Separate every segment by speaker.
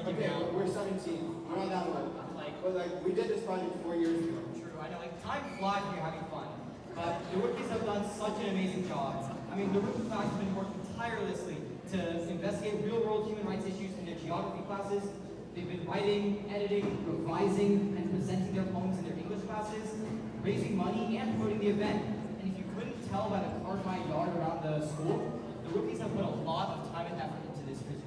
Speaker 1: trying to give
Speaker 2: Okay,
Speaker 1: out.
Speaker 2: we're 17. We're not that old. But we did this project 4 years ago.
Speaker 1: True, I know, time flies when you're having fun. But the rookies have done such an amazing job. I mean, the rookie class has been working tirelessly to investigate real-world human rights issues in their geography classes. They've been writing, editing, revising, and presenting their poems in their English classes, raising money, and promoting the event. And if you couldn't tell by the car in my yard around the school, the rookies have put a lot of time and effort into this event.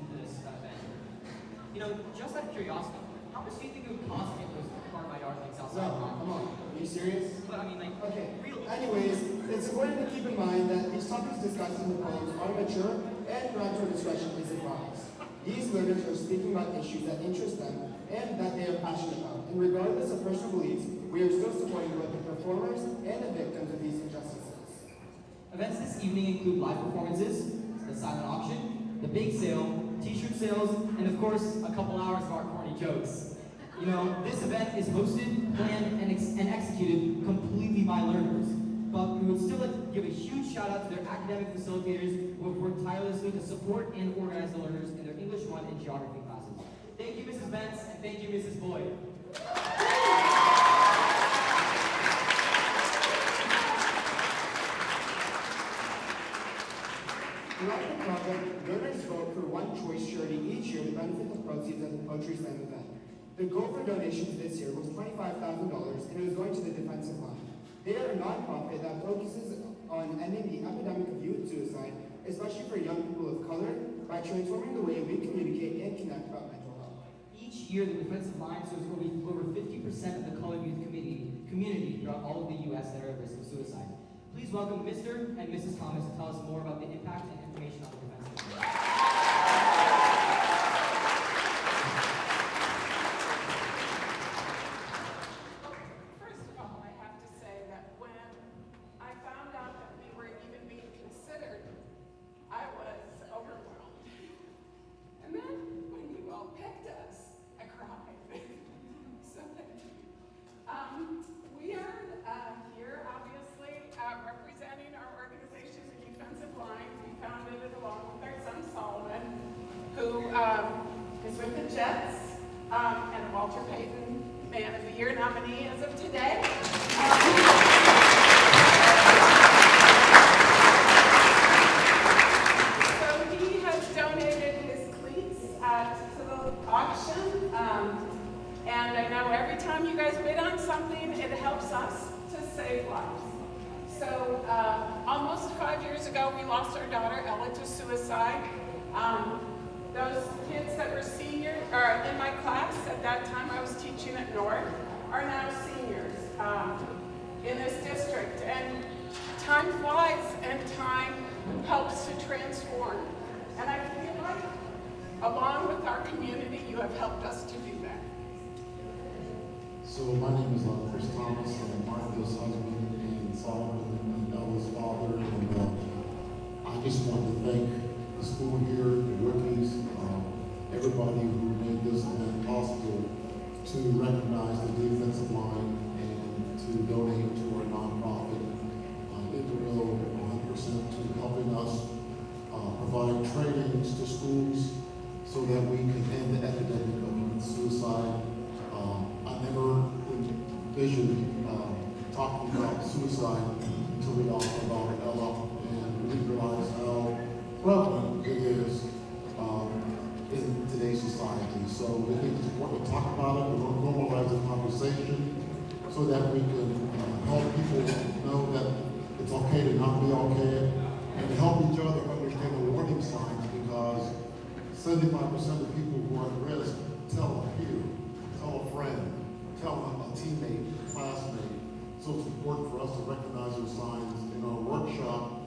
Speaker 1: You know, just out of curiosity, how much do you think it would cost to get those car in my yard things outside?
Speaker 2: No, come on. Are you serious?
Speaker 1: But I mean, like,
Speaker 2: okay.
Speaker 1: Real.
Speaker 2: Anyways, it's important to keep in mind that these topics discussed in the poems are mature and parental discretion is advised. These learners are speaking about issues that interest them and that they are passionate about. And regardless of personal beliefs, we are still supporting both the performers and the victims of these injustices.
Speaker 1: Events this evening include live performances, the silent auction, the bake sale, t-shirt sales, and of course, a couple hours of our corny jokes. You know, this event is hosted, planned, and executed completely by learners. But we would still like to give a huge shout out to their academic facilitators who have worked tirelessly to support and organize the learners in their English 1 and geography classes. Thank you, Mrs. Bentz, and thank you, Mrs. Boyd.
Speaker 2: Throughout the project, learners vote for one choice charity each year to benefit the proceeds of the Poetry Slam event. The goal for donations this year was $25,000, and it was going to the defensive line. They are a nonprofit that focuses on ending the epidemic of youth suicide, especially for young people of color, by transforming the way we communicate and connect about mental health.
Speaker 1: Each year, the defensive line serves over 50% of the colored youth community throughout all of the U.S. that are at risk of suicide. Please welcome Mr. and Mrs. Thomas to tell us more about the impact and information on the defensive line.
Speaker 3: Is with the Jets, and Walter Payton, Man of the Year nominee as of today. So he has donated his cleats to the auction, and I know every time you guys bid on something, it helps us to save lives. So almost 5 years ago, we lost our daughter Ella to suicide. Those kids that were seniors, or in my class at that time, I was teaching at North, are now seniors in this district. And time flies, and time helps to transform. And I feel like, along with our community, you have helped us to do that.
Speaker 4: So my name is Chris Thomas. I'm Martha's husband and Solomon and Ella's father. And I just want to thank the school here, the rookies, everybody who made this event possible to recognize the defensive line and to donate to our nonprofit, Intermill 100% to helping us provide trainings to schools so that we can end the epidemic of suicide. I never envisioned talking about suicide until we talked about Ella, and we realized how prevalent it is in today's society. So we think it's important to talk about it. We're going to normalize the conversation so that we can help people know that it's okay to not be okay, and to help each other understand the warning signs, because 75% of people who are at risk tell a peer, tell a friend, tell a teammate, a classmate. So it's important for us to recognize those signs. In our workshop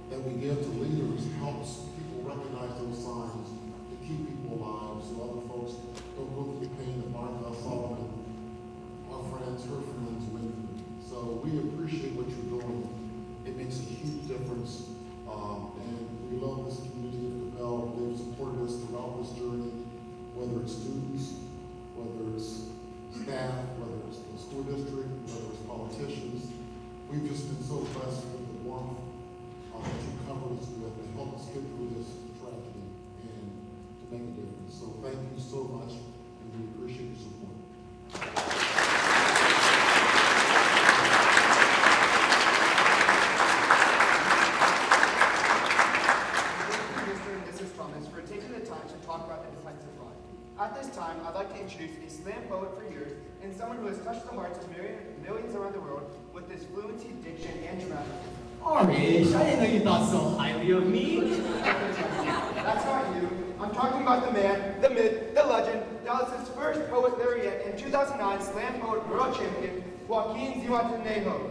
Speaker 4: that we give to leaders helps people recognize those signs to keep people alive, so other folks don't go through the pain that Martha, Solomon, our friends, her friends went through. So we appreciate what you're doing. It makes a huge difference, and we love this community of Capel. They've supported us throughout this journey, whether it's students, whether it's staff, whether it's the school district, whether it's politicians. We've just been so blessed with the warmth that you covered us with to help us get through this tragedy and to make a difference. So thank you so much, and we appreciate your support.
Speaker 2: For taking the time to talk about the defensive line. At this time, I'd like to introduce a slam poet for years and someone who has touched the hearts of millions around the world with his fluency, diction, and dramatism.
Speaker 1: Orange, I didn't know you thought so highly of me.
Speaker 2: That's not you. I'm talking about the man, the myth, the legend, Dallas's first poet laureate and 2009 slam poet world champion, Joaquin Zihuatanejo.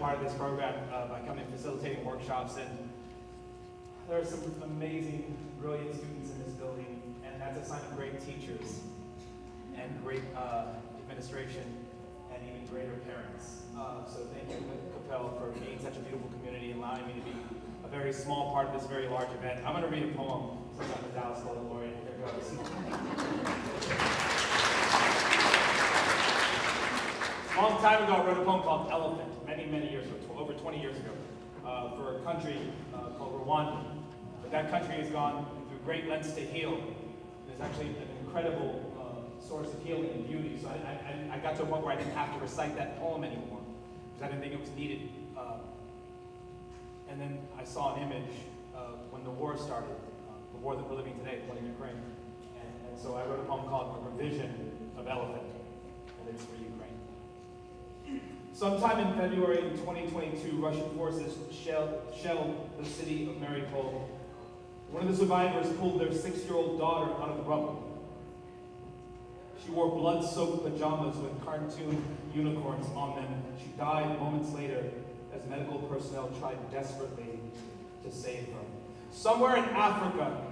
Speaker 5: Part of this program by coming and facilitating workshops, and there are some amazing, brilliant students in this building, and that's a sign of great teachers and great administration and even greater parents. So thank you, Capel, for being such a beautiful community and allowing me to be a very small part of this very large event. I'm going to read a poem from the Dallas laureate. Here goes. A long time ago, I wrote a poem called Elephant, many years ago, over 20 years ago, for a country called Rwanda. But that country has gone through great lengths to heal. It's actually an incredible source of healing and beauty. So I got to a point where I didn't have to recite that poem anymore, because I didn't think it was needed. And then I saw an image when the war started, the war that we're living today, the one in Ukraine. And so I wrote a poem called A Revision of Elephant, and it's for Ukraine. Sometime in February 2022, Russian forces shelled the city of Mariupol. One of the survivors pulled their 6-year-old daughter out of the rubble. She wore blood-soaked pajamas with cartoon unicorns on them. She died moments later as medical personnel tried desperately to save her. Somewhere in Africa,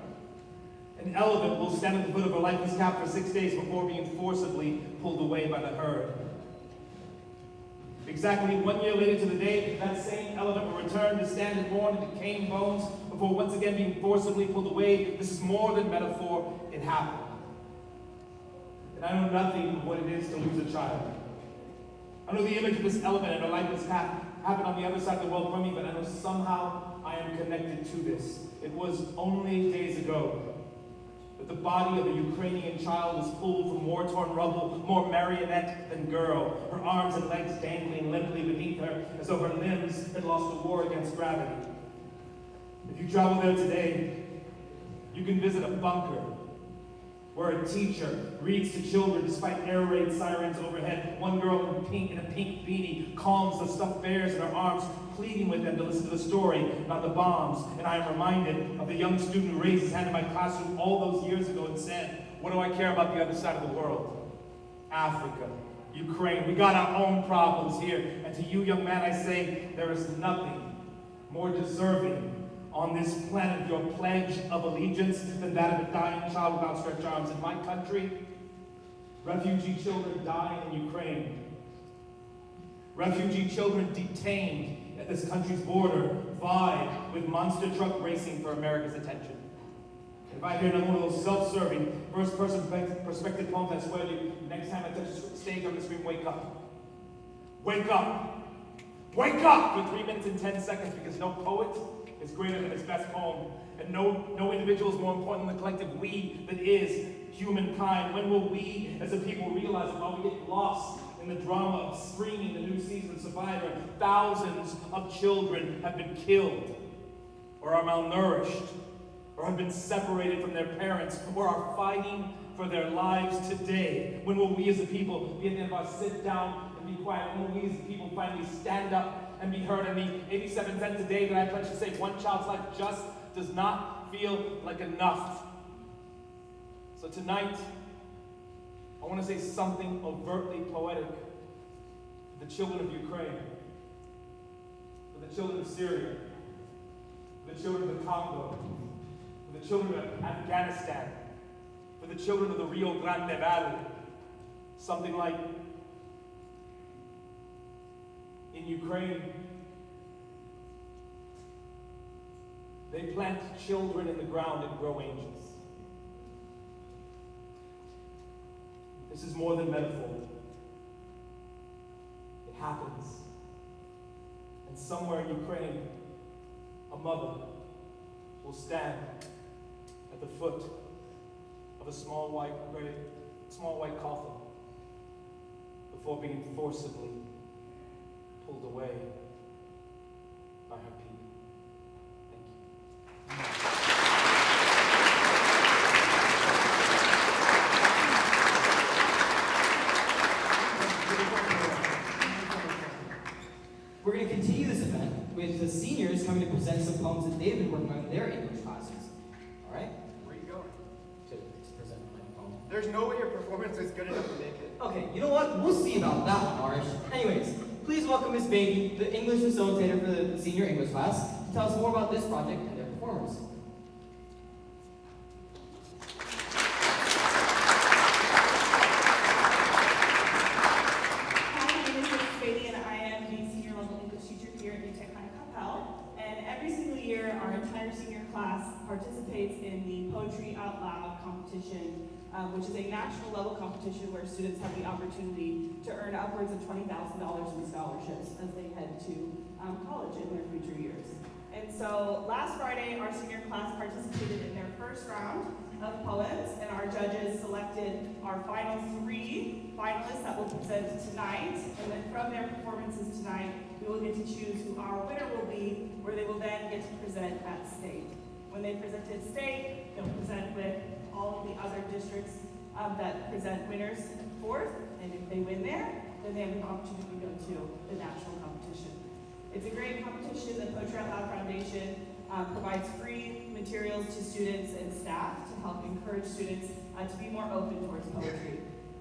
Speaker 5: an elephant will stand at the foot of a lifeless calf for 6 days before being forcibly pulled away by the herd. Exactly 1 year later to the day, that same elephant will return to stand and mourn in decaying bones before once again being forcibly pulled away. This is more than metaphor, it happened. And I know nothing of what it is to lose a child. I know the image of this elephant and a lifeless calf happened on the other side of the world from me, but I know somehow I am connected to this. It was only days ago that the body of a Ukrainian child was pulled from war-torn rubble, more marionette than girl, her arms and legs dangling limply beneath her as though her limbs had lost the war against gravity. If you travel there today, you can visit a bunker where a teacher reads to children despite air raid sirens overhead. One girl in a pink beanie calms the stuffed bears in her arms, pleading with them to listen to the story, not the bombs. And I am reminded of the young student who raised his hand in my classroom all those years ago and said, "What do I care about the other side of the world? Africa, Ukraine, we got our own problems here." And to you, young man, I say, there is nothing more deserving on this planet, your pledge of allegiance, than that of a dying child with outstretched arms. In my country, refugee children dying in Ukraine. Refugee children detained at this country's border vie with monster truck racing for America's attention. If I hear another one of those self-serving, first-person perspective poems, I swear to you, next time I touch the stage, I'm going to scream, "Wake up! Wake up! Wake up!" for 3 minutes and 10 seconds, because no poet is greater than his best poem, and no individual is more important than the collective we that is humankind. When will we as a people realize that while we get lost in the drama of screening the new season of Survivor, thousands of children have been killed, or are malnourished, or have been separated from their parents, or are fighting for their lives today? When will we as a people be at the end of our sit down and be quiet? When will we as a people finally stand up and be heard? And the 87 cents a day that I pledge to save one child's life just does not feel like enough. So tonight, I want to say something overtly poetic for the children of Ukraine, for the children of Syria, for the children of the Congo, for the children of Afghanistan, for the children of the Rio Grande Valley. Something like, in Ukraine, they They plant children in the ground and grow angels. This is more than metaphor. It happens. And somewhere in Ukraine, a mother will stand at the foot of a small white coffin before being forcibly pulled away by her people. Thank you.
Speaker 1: We're going to continue this event with the seniors coming to present some poems that they've been working on in their English classes. All right?
Speaker 2: Where are you going?
Speaker 1: To present my poem.
Speaker 2: There's no way your performance is good enough to make it.
Speaker 1: Okay, you know what? We'll see about that one, Arish. Anyways, please welcome Miss Beatty, the English facilitator for the senior English class, to tell us more about this project and their performers.
Speaker 6: Participates in the Poetry Out Loud competition, which is a national level competition where students have the opportunity to earn upwards of $20,000 in scholarships as they head to college in their future years. And so last Friday, our senior class participated in their first round of poems, and our judges selected our final 3 finalists that will present tonight. And then from their performances tonight, we will get to choose who our winner will be, where they will then get to present at state. When they present at state, they'll present with all of the other districts that present winners forth, and if they win there, then they have an opportunity to go to the national competition. It's a great competition. The Poetry Out Loud Foundation provides free materials to students and staff to help encourage students to be more open towards poetry.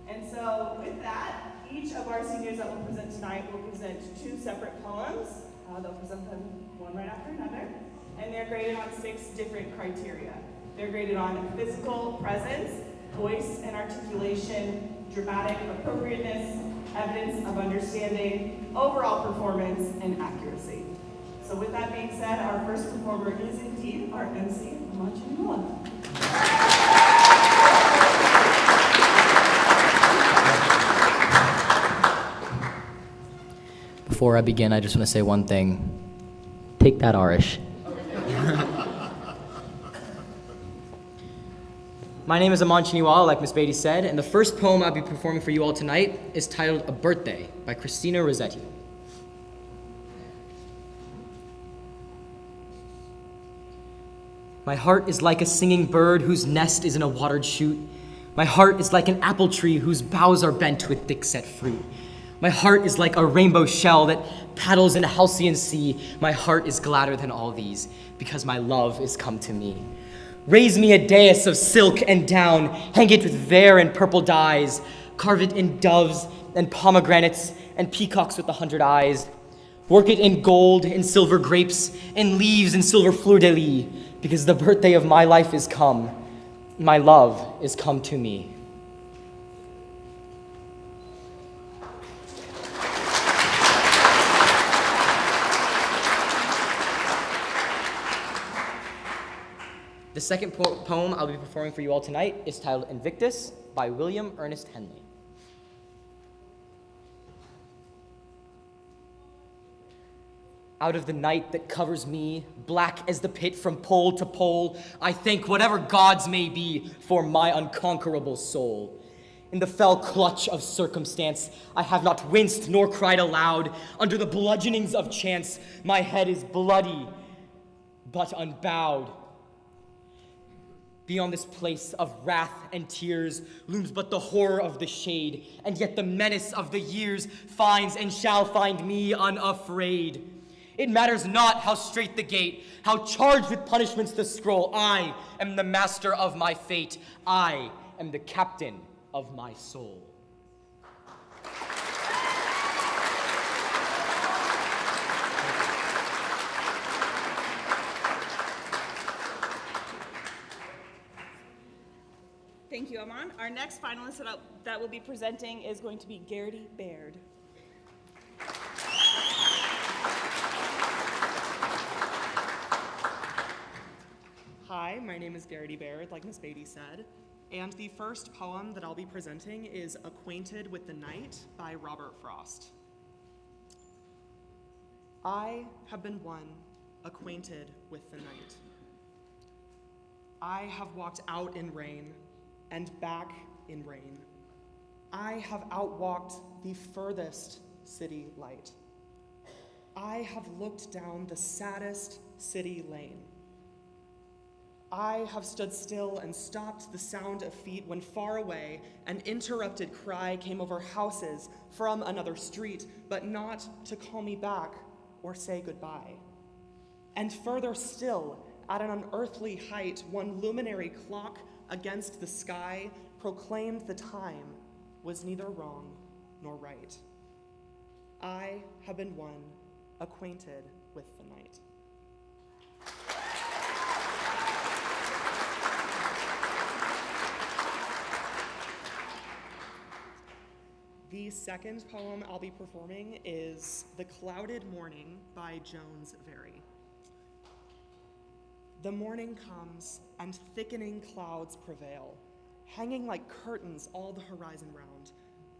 Speaker 6: And so with that, each of our seniors that will present tonight will present 2 separate poems. They'll present them one right after another. And they're graded on 6 different criteria. They're graded on physical presence, voice and articulation, dramatic appropriateness, evidence of understanding, overall performance, and accuracy. So with that being said, our first performer is indeed our MC, Amachinua.
Speaker 1: Before I begin, I just want to say one thing. Take that, Arish. My name is Aman Chiniwala, like Miss Beatty said, and the first poem I'll be performing for you all tonight is titled A Birthday by Christina Rossetti. My heart is like a singing bird whose nest is in a watered shoot. My heart is like an apple tree whose boughs are bent with thick-set fruit. My heart is like a rainbow shell that paddles in a halcyon sea. My heart is gladder than all these, because my love is come to me. Raise me a dais of silk and down, hang it with vair and purple dyes, carve it in doves and pomegranates and peacocks with 100 eyes. Work it in gold, in silver grapes, in leaves, and silver fleur-de-lis, because the birthday of my life is come. My love is come to me. The second poem I'll be performing for you all tonight is titled Invictus by William Ernest Henley. Out of the night that covers me, black as the pit from pole to pole, I thank whatever gods may be for my unconquerable soul. In the fell clutch of circumstance, I have not winced nor cried aloud. Under the bludgeonings of chance, my head is bloody, but unbowed. Beyond this place of wrath and tears looms but the horror of the shade, and yet the menace of the years finds and shall find me unafraid. It matters not how straight the gate, how charged with punishments the scroll. I am the master of my fate. I am the captain of my soul.
Speaker 6: Thank you, Aman. Our next finalist that will be presenting is going to be Garrity Baird.
Speaker 7: Charity Baird, like Miss Beatty said. And the first poem that I'll be presenting is Acquainted with the Night by Robert Frost. I have been one acquainted with the night. I have walked out in rain and back in rain. I have outwalked the furthest city light. I have looked down the saddest city lane. I have stood still and stopped the sound of feet when far away an interrupted cry came over houses from another street, but not to call me back or say goodbye. And further still, at an unearthly height, one luminary clock against the sky proclaimed the time was neither wrong nor right. I have been one acquainted with the night. The second poem I'll be performing is The Clouded Morning by Jones Very. The morning comes and thickening clouds prevail, hanging like curtains all the horizon round,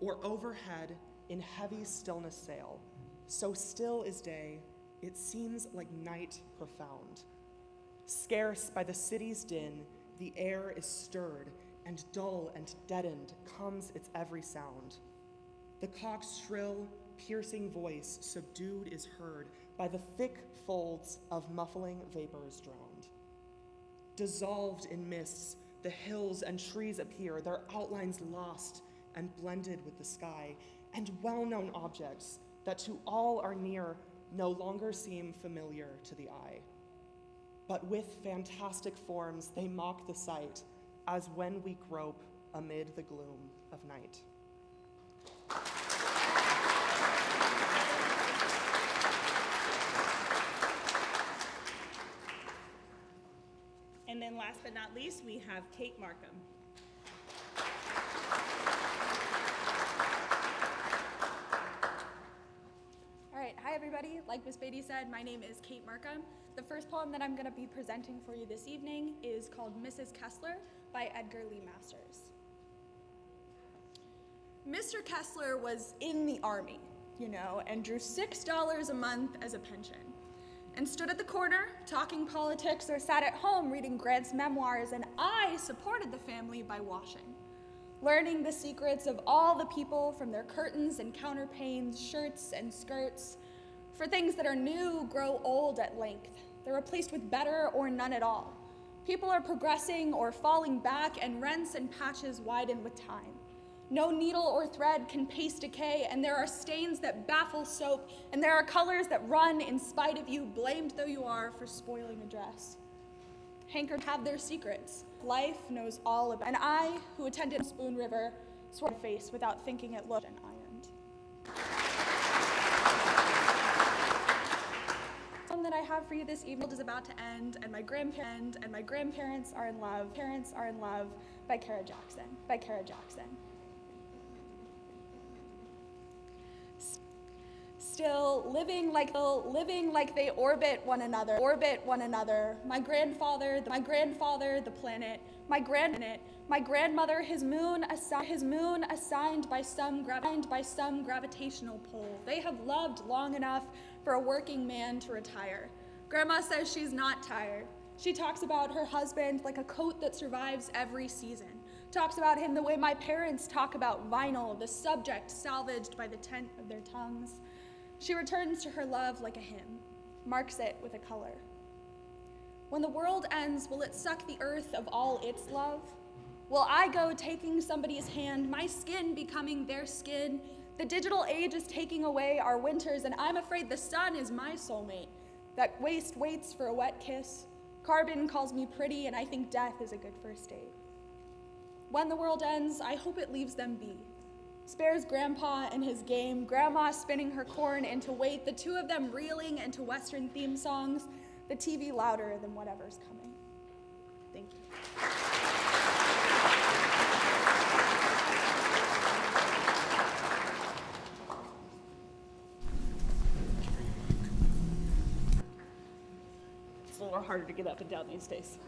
Speaker 7: or overhead in heavy stillness sail. So still is day, it seems like night profound. Scarce by the city's din, the air is stirred, and dull and deadened comes its every sound. The cock's shrill, piercing voice subdued is heard by the thick folds of muffling vapors drowned. Dissolved in mists, the hills and trees appear, their outlines lost and blended with the sky, and well-known objects that to all are near no longer seem familiar to the eye. But with fantastic forms they mock the sight, as when we grope amid the gloom of night.
Speaker 6: And then last but not least, we have Kate Markham.
Speaker 8: All right, hi everybody. Like Miss Beatty said, my name is Kate Markham. The first poem that I'm going to be presenting for you this evening is called Mrs. Kessler by Edgar Lee Masters. Mr. Kessler was in the army, and drew $6 a month as a pension, and stood at the corner talking politics or sat at home reading Grant's memoirs, and I supported the family by washing, learning the secrets of all the people from their curtains and counterpanes, shirts and skirts. For things that are new grow old at length. They're replaced with better or none at all. People are progressing or falling back, and rents and patches widen with time. No needle or thread can paste decay, and there are stains that baffle soap, and there are colors that run in spite of you, blamed though you are for spoiling a dress. Hankered have their secrets. Life knows all about it. And I, who attended Spoon River, swore face without thinking it looked and ironed. The poem that I have for you this evening is about to end, and my grandparents are in love. Parents are in love by Kara Jackson. Still living like they orbit one another. My grandfather, the planet. My grandmother, his moon assigned by some gravitational pull. They have loved long enough for a working man to retire. Grandma says she's not tired. She talks about her husband like a coat that survives every season. Talks about him the way my parents talk about vinyl, the subject salvaged by the tint of their tongues. She returns to her love like a hymn, marks it with a color. When the world ends, will it suck the earth of all its love? Will I go taking somebody's hand, my skin becoming their skin? The digital age is taking away our winters, and I'm afraid the sun is my soulmate. That waste waits for a wet kiss. Carbon calls me pretty, and I think death is a good first date. When the world ends, I hope it leaves them be. Spares Grandpa and his game, Grandma spinning her corn into weight, the two of them reeling into Western theme songs, the TV louder than whatever's coming. Thank you.
Speaker 6: It's a little harder to get up and down these days.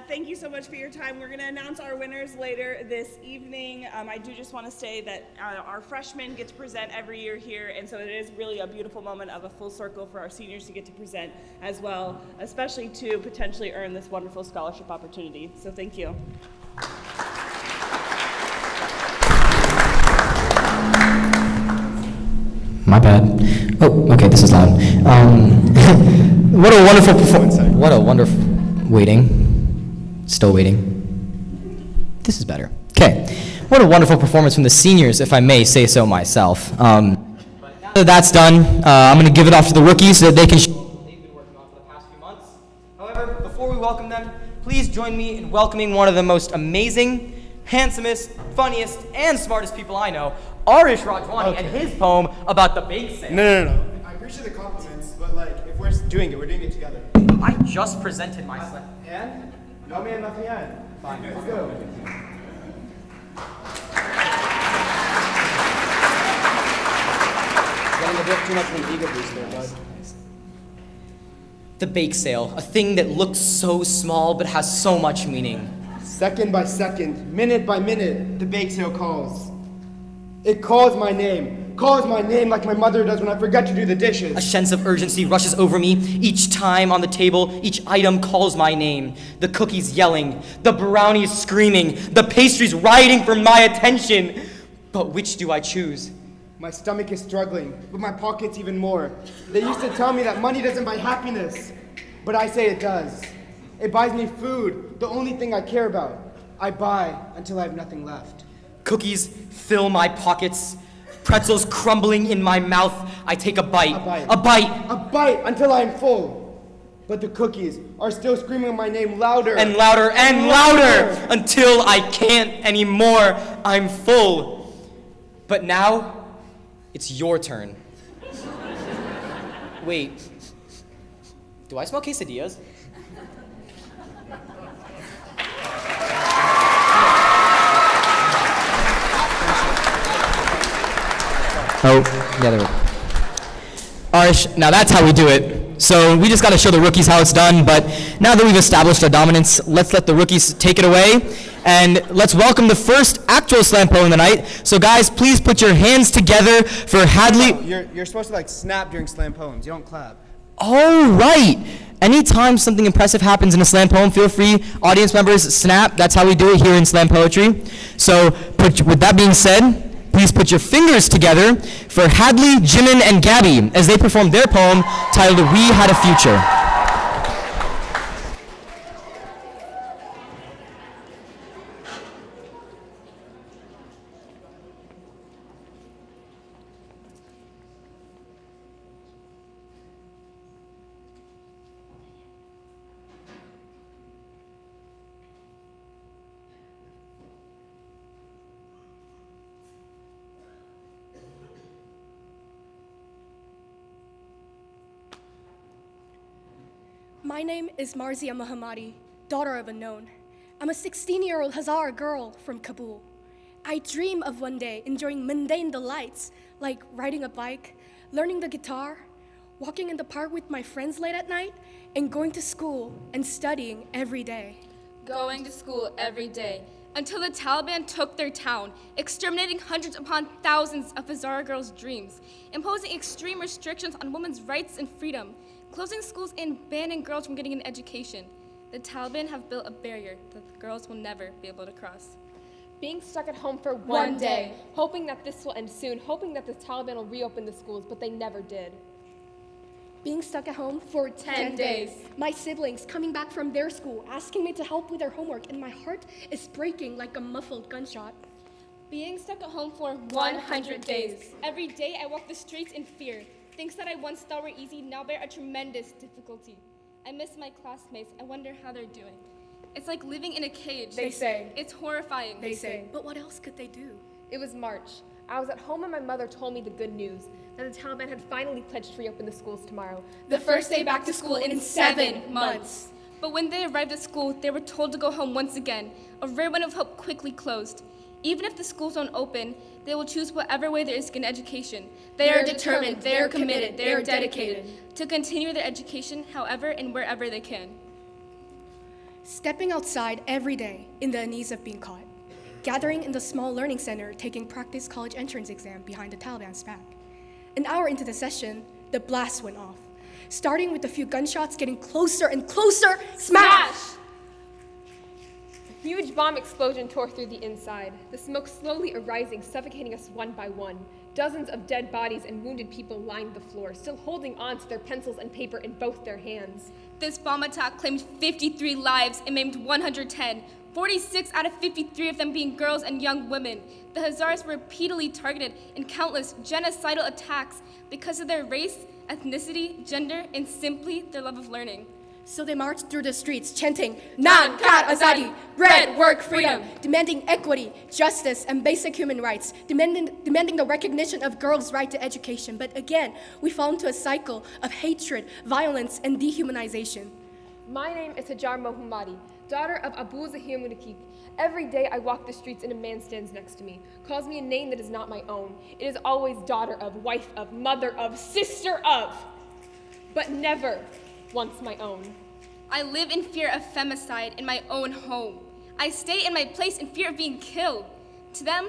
Speaker 6: Thank you so much for your time. We're going to announce our winners later this evening. I do just want to say that our freshmen get to present every year here, and so it is really a beautiful moment of a full circle for our seniors to get to present as well, especially to potentially earn this wonderful scholarship opportunity. So thank you.
Speaker 9: My bad. Oh, okay, this is loud. What a wonderful performance. What a wonderful... Waiting. Still waiting. This is better. Okay. What a wonderful performance from the seniors, if I may say so myself. Now that that's done, I'm going to give it off to the rookies so that they can...
Speaker 1: They've been working on for the past few months. However, before we welcome them, please join me in welcoming one of the most amazing, handsomest, funniest, and smartest people I know, Arish Rajwani, and his poem about the bake sale.
Speaker 2: No. I appreciate the compliments, but like, if we're doing it, we're doing it together.
Speaker 1: I just presented my slam.
Speaker 2: And? No man, nothing and.
Speaker 1: Fine.
Speaker 2: Let's go. Getting a bit too much of an ego boost there, bud.
Speaker 1: The bake sale, a thing that looks so small but has so much meaning.
Speaker 2: Second by second, minute by minute, the bake sale calls. It calls my name like my mother does when I forget to do the dishes.
Speaker 1: A sense of urgency rushes over me. Each time on the table, each item calls my name. The cookies yelling, the brownies screaming, the pastries rioting for my attention. But which do I choose?
Speaker 2: My stomach is struggling, but my pockets even more. They used to tell me that money doesn't buy happiness, but I say it does. It buys me food, the only thing I care about. I buy until I have nothing left.
Speaker 1: Cookies fill my pockets. Pretzels crumbling in my mouth. I take a bite. A bite
Speaker 2: until I am full. But the cookies are still screaming my name louder.
Speaker 1: And louder and louder until I can't anymore. I'm full. But now, it's your turn. Wait, do I smell quesadillas?
Speaker 9: Oh, the other way. Arish, now that's how we do it. So we just got to show the rookies how it's done, but now that we've established our dominance, let's let the rookies take it away, and let's welcome the first actual slam poem of the night. So guys, please put your hands together for Hadley.
Speaker 2: You're supposed to like snap during slam poems. You don't clap.
Speaker 9: All right. Anytime something impressive happens in a slam poem, feel free, audience members, snap. That's how we do it here in slam poetry. So with that being said, please put your fingers together for Hadley, Jimin, and Gabby as they perform their poem titled We Had a Future.
Speaker 10: My name is Marzia Mohammadi, daughter of a known. I'm a 16-year-old Hazara girl from Kabul. I dream of one day enjoying mundane delights like riding a bike, learning the guitar, walking in the park with my friends late at night, and going to school and studying every day.
Speaker 8: Going to school every day until the Taliban took their town, exterminating hundreds upon thousands of Hazara girls' dreams, imposing extreme restrictions on women's rights and freedom, closing schools and banning girls from getting an education. The Taliban have built a barrier that the girls will never be able to cross.
Speaker 11: Being stuck at home for one day, hoping that this will end soon, hoping that the Taliban will reopen the schools, but they never did.
Speaker 10: Being stuck at home for 10 days. My siblings coming back from their school, asking me to help with their homework, and my heart is breaking like a muffled gunshot.
Speaker 11: Being stuck at home for 100 days. Every day I walk the streets in fear. Things that I once thought were easy now bear a tremendous difficulty. I miss my classmates. I wonder how they're doing. It's like living in a cage.
Speaker 10: They say.
Speaker 11: It's horrifying.
Speaker 10: They say. But what else could they do?
Speaker 11: It was March. I was at home and my mother told me the good news, that the Taliban had finally pledged to reopen the schools tomorrow.
Speaker 10: The first day back to school in 7 months.
Speaker 11: But when they arrived at school, they were told to go home once again. A rare one of hope quickly closed. Even if the schools don't open, they will choose whatever way there is to get an education.
Speaker 10: They are determined, they are committed, they are dedicated
Speaker 11: to continue their education however and wherever they can.
Speaker 10: Stepping outside every day in the unease of being caught. Gathering in the small learning center, taking practice college entrance exam behind the Taliban's back. An hour into the session, the blast went off. Starting with a few gunshots, getting closer and closer, smash!
Speaker 12: A huge bomb explosion tore through the inside, the smoke slowly arising, suffocating us one by one. Dozens of dead bodies and wounded people lined the floor, still holding on to their pencils and paper in both their hands.
Speaker 11: This bomb attack claimed 53 lives and maimed 110, 46 out of 53 of them being girls and young women. The Hazaras were repeatedly targeted in countless genocidal attacks because of their race, ethnicity, gender, and simply their love of learning.
Speaker 10: So they marched through the streets chanting, Naan Kar Azadi, bread, work, freedom, demanding equity, justice, and basic human rights, demanding the recognition of girls' right to education. But again, we fall into a cycle of hatred, violence, and dehumanization.
Speaker 12: My name is Hajar Mohammadi, daughter of Abu Zahir Munakik. Every day I walk the streets and a man stands next to me, calls me a name that is not my own. It is always daughter of, wife of, mother of, sister of, but never once my own.
Speaker 11: I live in fear of femicide in my own home. I stay in my place in fear of being killed. To them,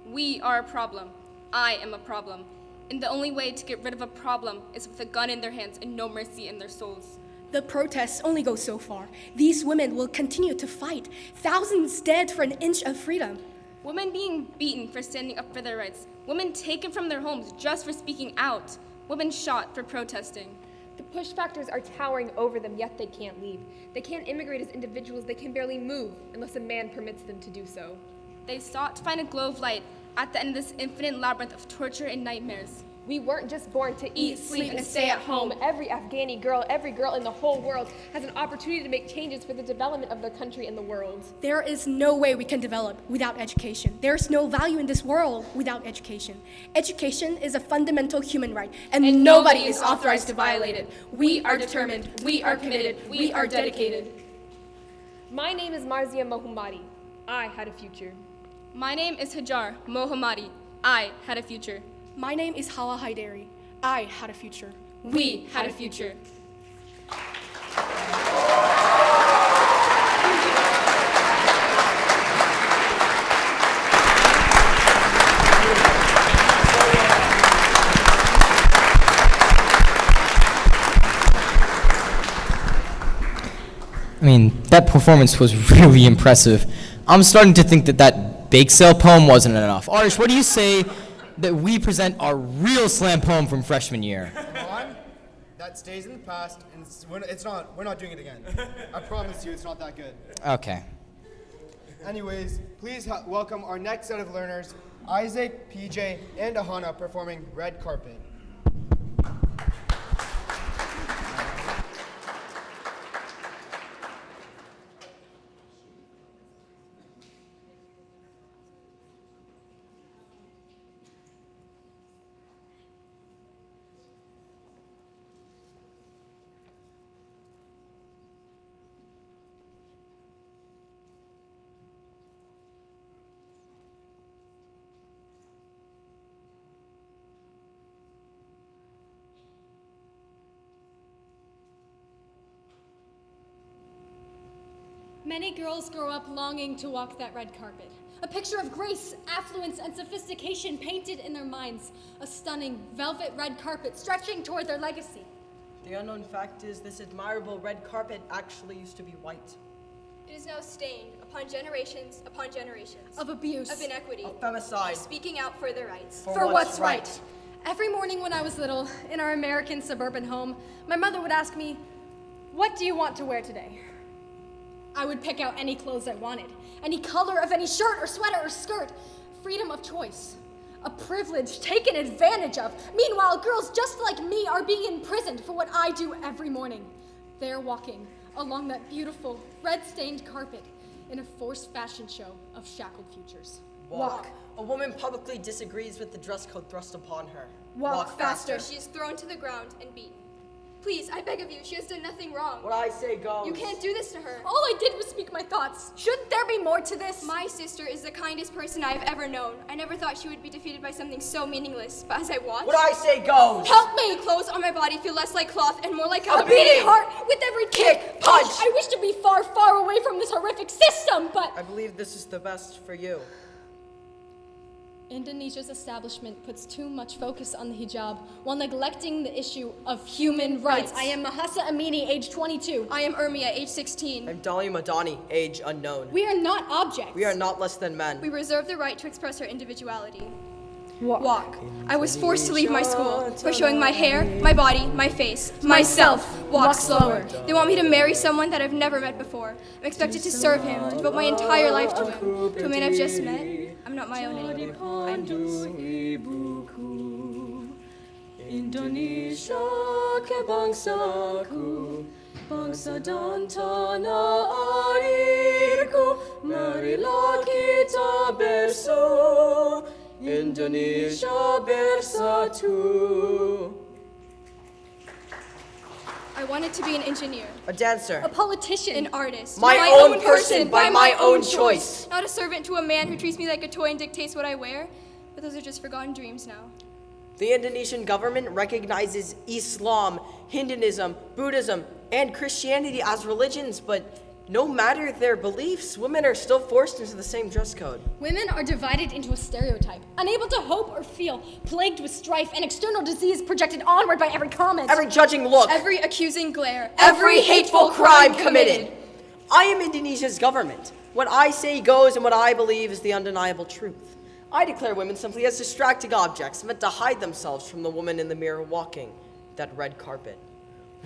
Speaker 11: we are a problem. I am a problem. And the only way to get rid of a problem is with a gun in their hands and no mercy in their souls.
Speaker 10: The protests only go so far. These women will continue to fight. Thousands dead for an inch of freedom.
Speaker 11: Women being beaten for standing up for their rights. Women taken from their homes just for speaking out. Women shot for protesting.
Speaker 12: The push factors are towering over them, yet they can't leave. They can't immigrate as individuals, they can barely move unless a man permits them to do so.
Speaker 11: They sought to find a glow of light at the end of this infinite labyrinth of torture and nightmares.
Speaker 12: We weren't just born to eat, sleep, and stay at home. Every Afghani girl, every girl in the whole world has an opportunity to make changes for the development of their country and the world.
Speaker 10: There is no way we can develop without education. There is no value in this world without education. Education is a fundamental human right, and nobody is authorized to violate it. We are determined, we are committed, we are dedicated.
Speaker 12: My name is Marzia Mohammadi. I had a future.
Speaker 11: My name is Hajar Mohammadi. I had a future.
Speaker 10: My name is Hawa Haidari. I had a future.
Speaker 11: We had a future.
Speaker 9: I mean, that performance was really impressive. I'm starting to think that that bake sale poem wasn't enough. Arish, what do you say that we present our real slam poem from freshman year?
Speaker 2: Come on. That stays in the past, and we're not doing it again. I promise you, it's not that good.
Speaker 9: Okay.
Speaker 2: Anyways, please welcome our next set of learners, Isaac, PJ, and Ahana, performing Red Carpet.
Speaker 13: Many girls grow up longing to walk that red carpet. A picture of grace, affluence, and sophistication painted in their minds. A stunning velvet red carpet stretching toward their legacy.
Speaker 14: The unknown fact is this admirable red carpet actually used to be white.
Speaker 15: It is now stained upon generations
Speaker 13: of abuse,
Speaker 15: of inequity,
Speaker 14: of femicide,
Speaker 15: of speaking out for their rights.
Speaker 13: For what's right. Every morning when I was little, in our American suburban home, my mother would ask me, "What do you want to wear today?" I would pick out any clothes I wanted, any color of any shirt or sweater or skirt. Freedom of choice. A privilege taken advantage of. Meanwhile, girls just like me are being imprisoned for what I do every morning. They're walking along that beautiful red-stained carpet in a forced fashion show of shackled futures.
Speaker 14: Walk. A woman publicly disagrees with the dress code thrust upon her.
Speaker 13: Walk faster.
Speaker 15: She is thrown to the ground and beaten. Please, I beg of you, she has done nothing wrong.
Speaker 14: What I say goes.
Speaker 15: You can't do this to her.
Speaker 13: All I did was speak my thoughts. Shouldn't there be more to this?
Speaker 15: My sister is the kindest person I've ever known. I never thought she would be defeated by something so meaningless, but as I watched...
Speaker 14: What I say goes.
Speaker 15: Help me! The clothes on my body feel less like cloth and more like
Speaker 13: a beating heart with every kick, punch. I wish to be far, far away from this horrific system, but...
Speaker 14: I believe this is the best for you.
Speaker 13: Indonesia's establishment puts too much focus on the hijab while neglecting the issue of human rights. I am Mahasa Amini, age 22.
Speaker 15: I am Urmia, age 16.
Speaker 14: I'm Dali Madani, age unknown.
Speaker 13: We are not objects.
Speaker 14: We are not less than men.
Speaker 15: We reserve the right to express our individuality. Walk. I was forced to leave my school for showing my hair, my body, my face, myself. Walk slower. They want me to marry someone that I've never met before. I'm expected to serve him, to devote my entire life to him. To a man I've just met, I'm not my own anymore. I'm his.
Speaker 16: Indonesia ke bangsaku, bangsa dan tanah airku, marilah kita bersatu. Indonesia bersatu.
Speaker 15: I wanted to be an engineer.
Speaker 14: A dancer.
Speaker 15: A politician. An artist.
Speaker 14: My own person by my own choice.
Speaker 15: Not a servant to a man who treats me like a toy and dictates what I wear. But those are just forgotten dreams now.
Speaker 14: The Indonesian government recognizes Islam, Hinduism, Buddhism, and Christianity as religions, but no matter their beliefs, women are still forced into the same dress code.
Speaker 13: Women are divided into a stereotype, unable to hope or feel, plagued with strife and external disease projected onward by every comment.
Speaker 14: Every judging look.
Speaker 15: Every accusing glare.
Speaker 14: Every hateful crime committed. I am Indonesia's government. What I say goes, and what I believe is the undeniable truth. I declare women simply as distracting objects meant to hide themselves from the woman in the mirror walking that red carpet.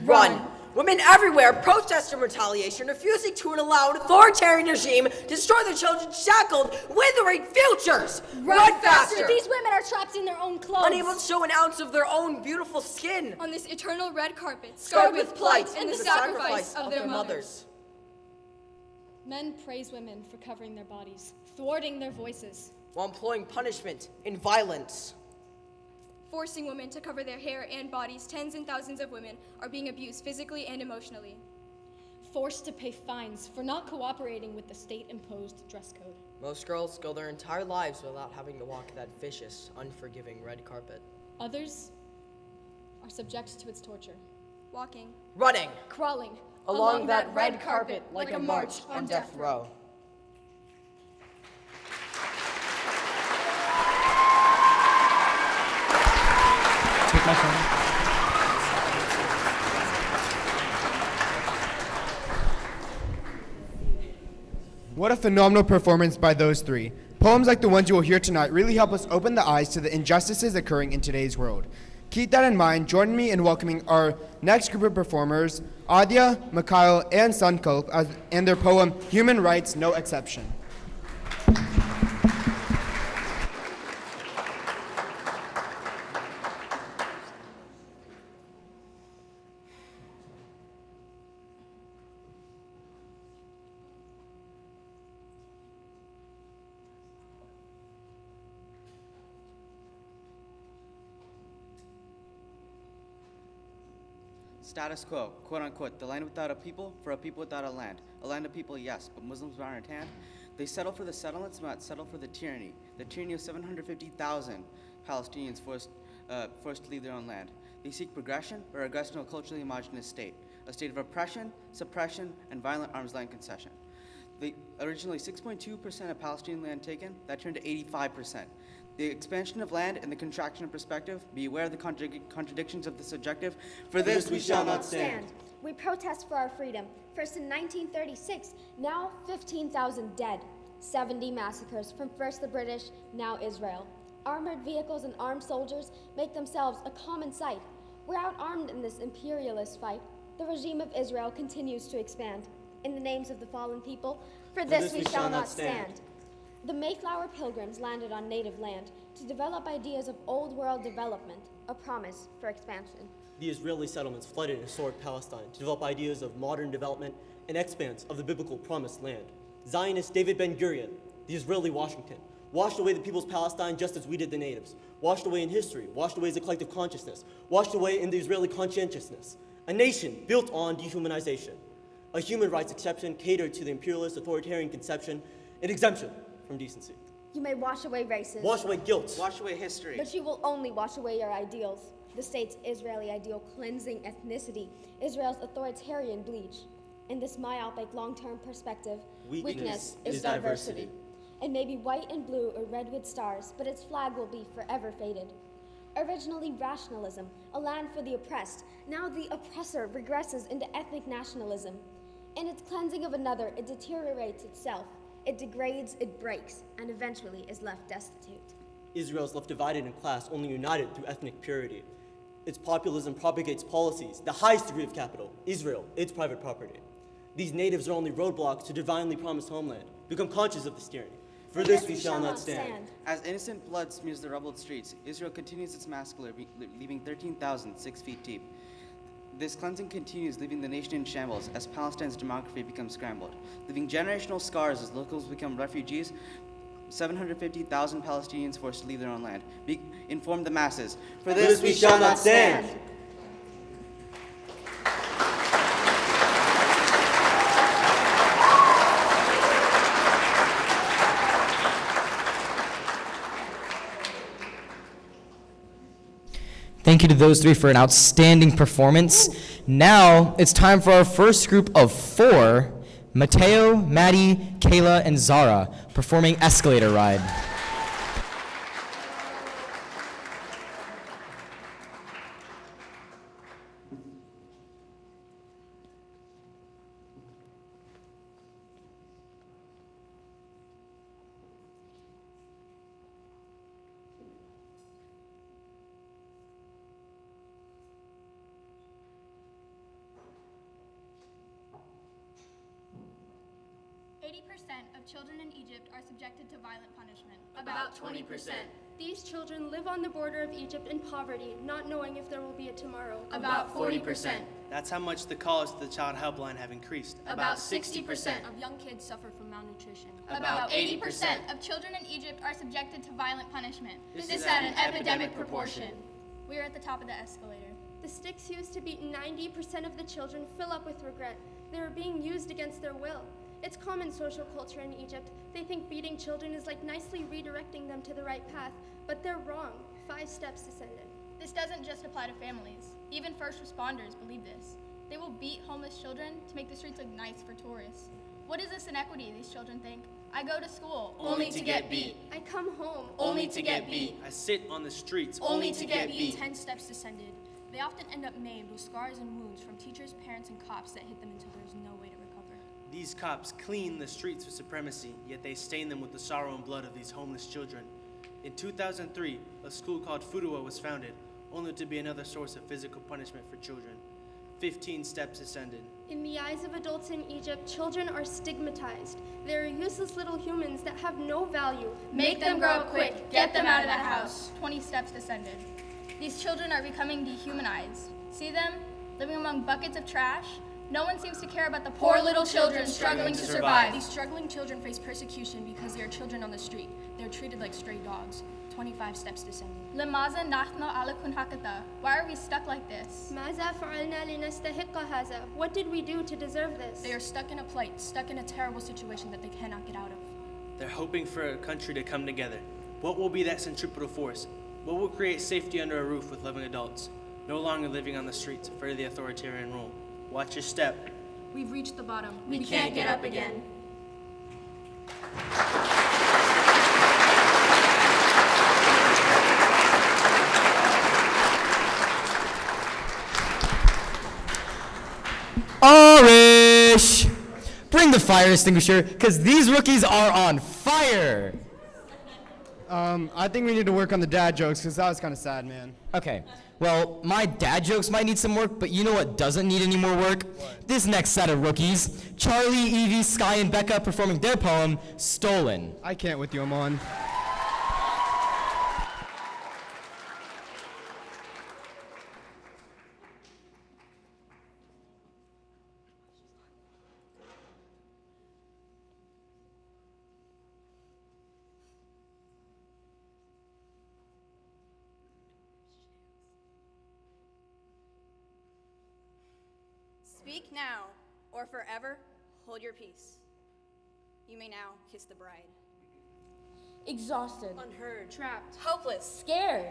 Speaker 14: Run! Women everywhere protest and retaliation, refusing to allow an authoritarian regime to destroy their children's shackled, withering futures! Run faster!
Speaker 13: These women are trapped in their own clothes.
Speaker 14: Unable to show an ounce of their own beautiful skin.
Speaker 15: On this eternal red carpet,
Speaker 14: scarred with plight and the sacrifice of their mothers.
Speaker 13: Men praise women for covering their bodies, thwarting their voices,
Speaker 14: while employing punishment and violence.
Speaker 15: Forcing women to cover their hair and bodies, tens and thousands of women are being abused physically and emotionally.
Speaker 13: Forced to pay fines for not cooperating with the state-imposed dress code.
Speaker 14: Most girls go their entire lives without having to walk that vicious, unforgiving red carpet.
Speaker 13: Others are subject to its torture.
Speaker 15: Walking.
Speaker 14: Running.
Speaker 13: Crawling.
Speaker 14: Along that red carpet like a march on death row.
Speaker 17: My turn.
Speaker 2: What a phenomenal performance by those three. Poems like the ones you will hear tonight really help us open the eyes to the injustices occurring in today's world. Keep that in mind. Join me in welcoming our next group of performers, Adya, Mikhail, and Sankalp, and their poem, Human Rights, No Exception.
Speaker 18: Status quo, quote unquote, the land without a people, for a people without a land. A land of people, yes, but Muslims aren't at hand. They settle for the settlements, but not settle for the tyranny of 750,000 Palestinians forced to leave their own land. They seek progression or regress to a culturally homogenous state, a state of oppression, suppression, and violent arms length concession. Originally 6.2% of Palestinian land taken, that turned to 85%. The expansion of land and the contraction of perspective, beware of the contradictions of the subjective. For this we shall not stand.
Speaker 19: We protest for our freedom. First in 1936, now 15,000 dead. 70 massacres from first the British, now Israel. Armored vehicles and armed soldiers make themselves a common sight. We're outarmed in this imperialist fight. The regime of Israel continues to expand. In the names of the fallen people, for this we shall not stand. The Mayflower Pilgrims landed on native land to develop ideas of old world development, a promise for expansion.
Speaker 20: The Israeli settlements flooded and restored Palestine to develop ideas of modern development and expanse of the biblical promised land. Zionist David Ben-Gurion, the Israeli Washington, washed away the people's Palestine just as we did the natives, washed away in history, washed away as a collective consciousness, washed away in the Israeli conscientiousness. A nation built on dehumanization. A human rights exception catered to the imperialist authoritarian conception, an exemption from decency.
Speaker 19: You may wash away races.
Speaker 20: Wash away guilt.
Speaker 18: Wash away history.
Speaker 19: But you will only wash away your ideals. The state's Israeli ideal cleansing ethnicity, Israel's authoritarian bleach. In this myopic long-term perspective, weakness is diversity. It may be white and blue or red with stars, but its flag will be forever faded. Originally rationalism, a land for the oppressed, now the oppressor regresses into ethnic nationalism. In its cleansing of another, it deteriorates itself. It degrades, it breaks, and eventually is left destitute.
Speaker 20: Israel is left divided in class, only united through ethnic purity. Its populism propagates policies, the highest degree of capital, Israel, its private property. These natives are only roadblocks to divinely promised homeland. Become conscious of this tyranny. For this we shall not stand.
Speaker 18: As innocent blood smears the rubbled streets, Israel continues its massacre, leaving 13,000 6 feet deep. This cleansing continues, leaving the nation in shambles as Palestine's demography becomes scrambled, leaving generational scars as locals become refugees. 750,000 Palestinians forced to leave their own land. Inform the masses.
Speaker 20: For this we shall not stand.
Speaker 9: Thank you to those three for an outstanding performance. Now it's time for our first group of 4, Mateo, Maddie, Kayla, and Zara, performing Escalator Ride.
Speaker 8: 80% of children in Egypt are subjected to violent punishment.
Speaker 15: About 20%. These children live on the border of Egypt in poverty, not knowing if there will be a tomorrow.
Speaker 8: About 40%.
Speaker 21: That's how much the calls to the Child Helpline have increased.
Speaker 8: About 60%
Speaker 22: of young kids suffer from malnutrition.
Speaker 8: About 80% of children in Egypt are subjected to violent punishment. This is at an epidemic proportion. We are at the top of the escalator.
Speaker 15: The sticks used to beat 90% of the children fill up with regret. They are being used against their will. It's common social culture in Egypt. They think beating children is like nicely redirecting them to the right path, but they're wrong. 5 steps descended.
Speaker 8: This doesn't just apply to families. Even first responders believe this. They will beat homeless children to make the streets look nice for tourists. What is this inequity, these children think? I go to school, only to get beat.
Speaker 15: I come home,
Speaker 8: only to get beat.
Speaker 21: I sit on the streets,
Speaker 8: only to get beat.
Speaker 22: 10 steps descended. They often end up maimed with scars and wounds from teachers, parents, and cops that hit them until there's no way to recover.
Speaker 21: These cops clean the streets for supremacy, yet they stain them with the sorrow and blood of these homeless children. In 2003, a school called Fudua was founded, only to be another source of physical punishment for children. 15 steps ascended.
Speaker 15: In the eyes of adults in Egypt, children are stigmatized. They are useless little humans that have no value.
Speaker 8: Make them grow up quick. Get them out of the house. 20 steps descended. These children are becoming dehumanized. See them? Living among buckets of trash? No one seems to care about the poor little children struggling to survive.
Speaker 22: These struggling children face persecution because they are children on the street. They are treated like stray dogs. 25 steps descending.
Speaker 8: Lemaza nahnu ala kun hakata. Why are we stuck like this?
Speaker 15: Maza fa'alna linastahiqqa haza. What did we do to deserve this?
Speaker 22: They are stuck in a plight, stuck in a terrible situation that they cannot get out of.
Speaker 21: They're hoping for a country to come together. What will be that centripetal force? What will create safety under a roof with loving adults? No longer living on the streets, afraid of the authoritarian rule. Watch your step.
Speaker 22: We've reached the bottom.
Speaker 8: We can't get up again.
Speaker 9: Arish! Bring the fire extinguisher, because these rookies are on fire!
Speaker 2: I think we need to work on the dad jokes, because that was kind of sad, man.
Speaker 9: Okay, well, my dad jokes might need some work, but you know what doesn't need any more work? What? This next set of rookies. Charlie, Evie, Sky, and Becca performing their poem, Stolen.
Speaker 2: I can't with you, Amon.
Speaker 3: Speak now, or forever hold your peace. You may now kiss the bride.
Speaker 4: Exhausted,
Speaker 3: Unheard.
Speaker 4: trapped,
Speaker 3: Hopeless.
Speaker 4: scared.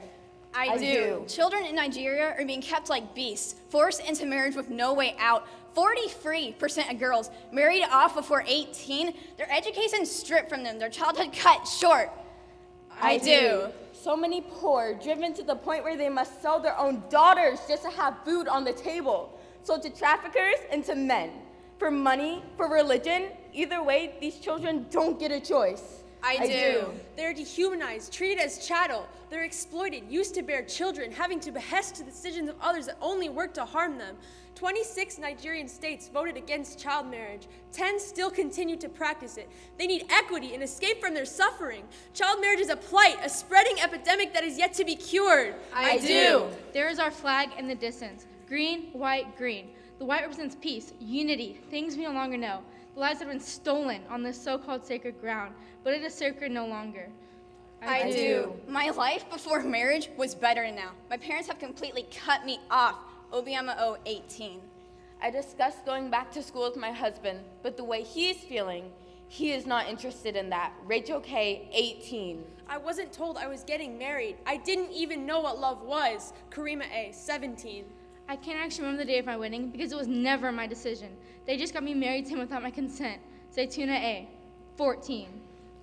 Speaker 3: I do. Children in Nigeria are being kept like beasts, forced into marriage with no way out. 43% of girls married off before 18, their education stripped from them, their childhood cut short. I do.
Speaker 4: So many poor, driven to the point where they must sell their own daughters just to have food on the table. Sold to traffickers and to men. For money, for religion, either way, these children don't get a choice.
Speaker 3: I do.
Speaker 23: They're dehumanized, treated as chattel. They're exploited, used to bear children, having to behest to the decisions of others that only work to harm them. 26 Nigerian states voted against child marriage. 10 still continue to practice it. They need equity and escape from their suffering. Child marriage is a plight, a spreading epidemic that is yet to be cured.
Speaker 3: I do.
Speaker 24: There is our flag in the distance. Green, white, green. The white represents peace, unity, things we no longer know. The lives that have been stolen on this so-called sacred ground, but it is sacred no longer.
Speaker 3: I do. My life before marriage was better than now. My parents have completely cut me off. Obiama 18.
Speaker 4: I discussed going back to school with my husband, but the way he's feeling, he is not interested in that. Rachel K, 18.
Speaker 23: I wasn't told I was getting married. I didn't even know what love was. Karima A, 17.
Speaker 24: I can't actually remember the day of my wedding because it was never my decision. They just got me married to him without my consent. Zaytuna A, 14.